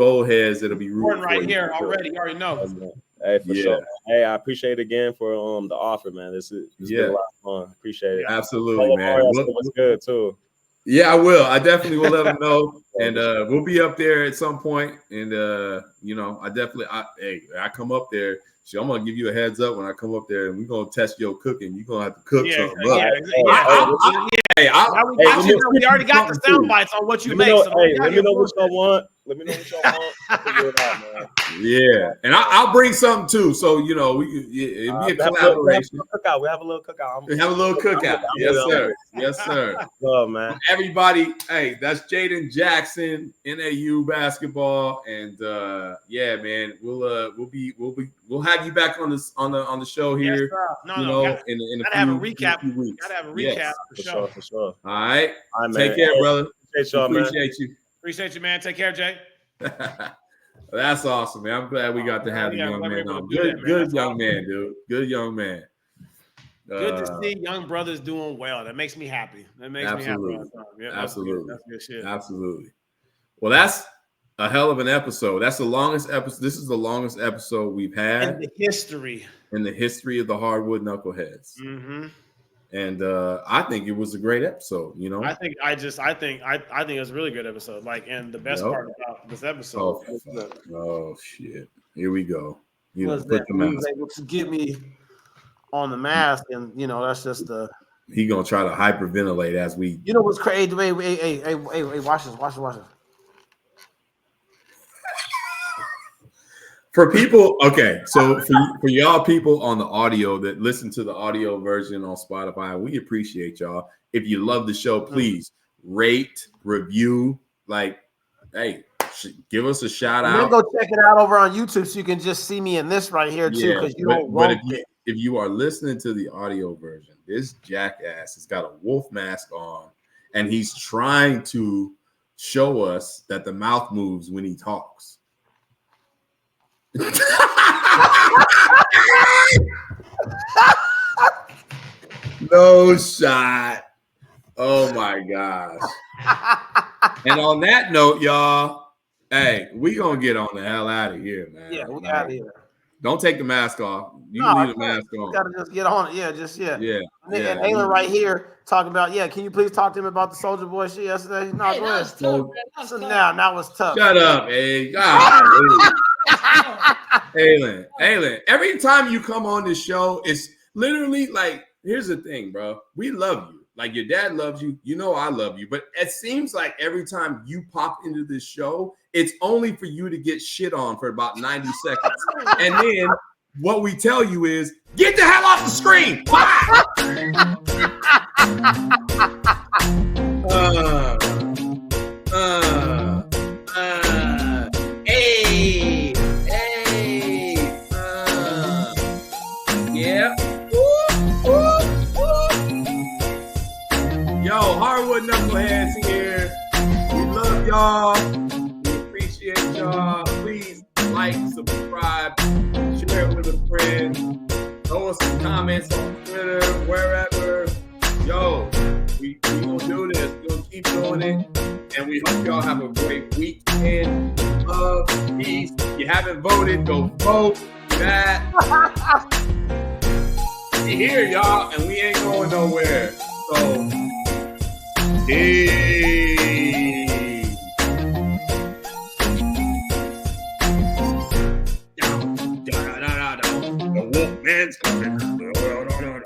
old heads that'll be rooting right for here you. already. You already know. Hey, for sure. Hey, I appreciate it again for the offer, man. This been a lot of fun. Appreciate it. Absolutely, man. It's good too. Yeah, I will. I definitely will let them know, and we'll be up there at some point. And I come up there. So I'm gonna give you a heads up when I come up there, and we're gonna test your cooking. You're gonna have to cook something. We already got the sound bites on what you make. Let me know what y'all want. Let me know what y'all want. Figure it out, man. Yeah, and I'll bring something too. So it'd be a collaboration. We have a little cookout. We have a little cookout. Yes, sir. Yes, sir. Love, man. Everybody, hey, that's Jayden Jackson, NAU basketball, and man, we'll have you back on the show here. Yes, in a few weeks. Gotta have a recap for sure. All right, man. Take care, brother. Appreciate you. Appreciate you, man. Take care, Jay. That's awesome, man. I'm glad we got to have the young man on. Good young man, dude. Good young man. Good to see young brothers doing well. That makes me happy. That makes me happy. Yeah, absolutely. That's good shit. Absolutely. Well, that's a hell of an episode. That's the longest episode. This is the longest episode we've had in the history of the Hardwood Knuckleheadz. Mm-hmm. And I think it was a great episode. I think it was a really good episode. And the best part about this episode. Oh shit! Here we go. Was that he was able to get me on the mask, and that's just the. He gonna try to hyperventilate as we. What's crazy? Hey, watch this. For people, okay, so for y'all people on the audio that listen to the audio version on Spotify, we appreciate y'all. If you love the show, please rate, review, give us a shout out. Then go check it out over on YouTube so you can just see me in this right here too, because But if you are listening to the audio version, this jackass has got a wolf mask on, and he's trying to show us that the mouth moves when he talks. No shot. Oh my gosh. And on that note, y'all, hey, we gonna get on the hell out of here, man. Yeah, we got here. Don't take the mask off. You can leave the mask on. You gotta just get on it. Yeah. And Ayla right here talking about, can you please talk to him about the Soldier Boy shit yesterday? No, go ahead. So now was tough. Shut up, hey. Aylin, every time you come on this show, it's literally here's the thing, bro. We love you. Your dad loves you. I love you. But it seems like every time you pop into this show, it's only for you to get shit on for about 90 seconds. And then what we tell you is, get the hell off the screen. Hardwood Knuckleheadz here. We love y'all. We appreciate y'all. Please like, subscribe, share it with a friend. Throw us some comments on Twitter, wherever. Yo, we gonna do this. We're gonna keep doing it. And we hope y'all have a great weekend of peace. If you haven't voted, go vote. That. We're here, y'all, and we ain't going nowhere. So, hey.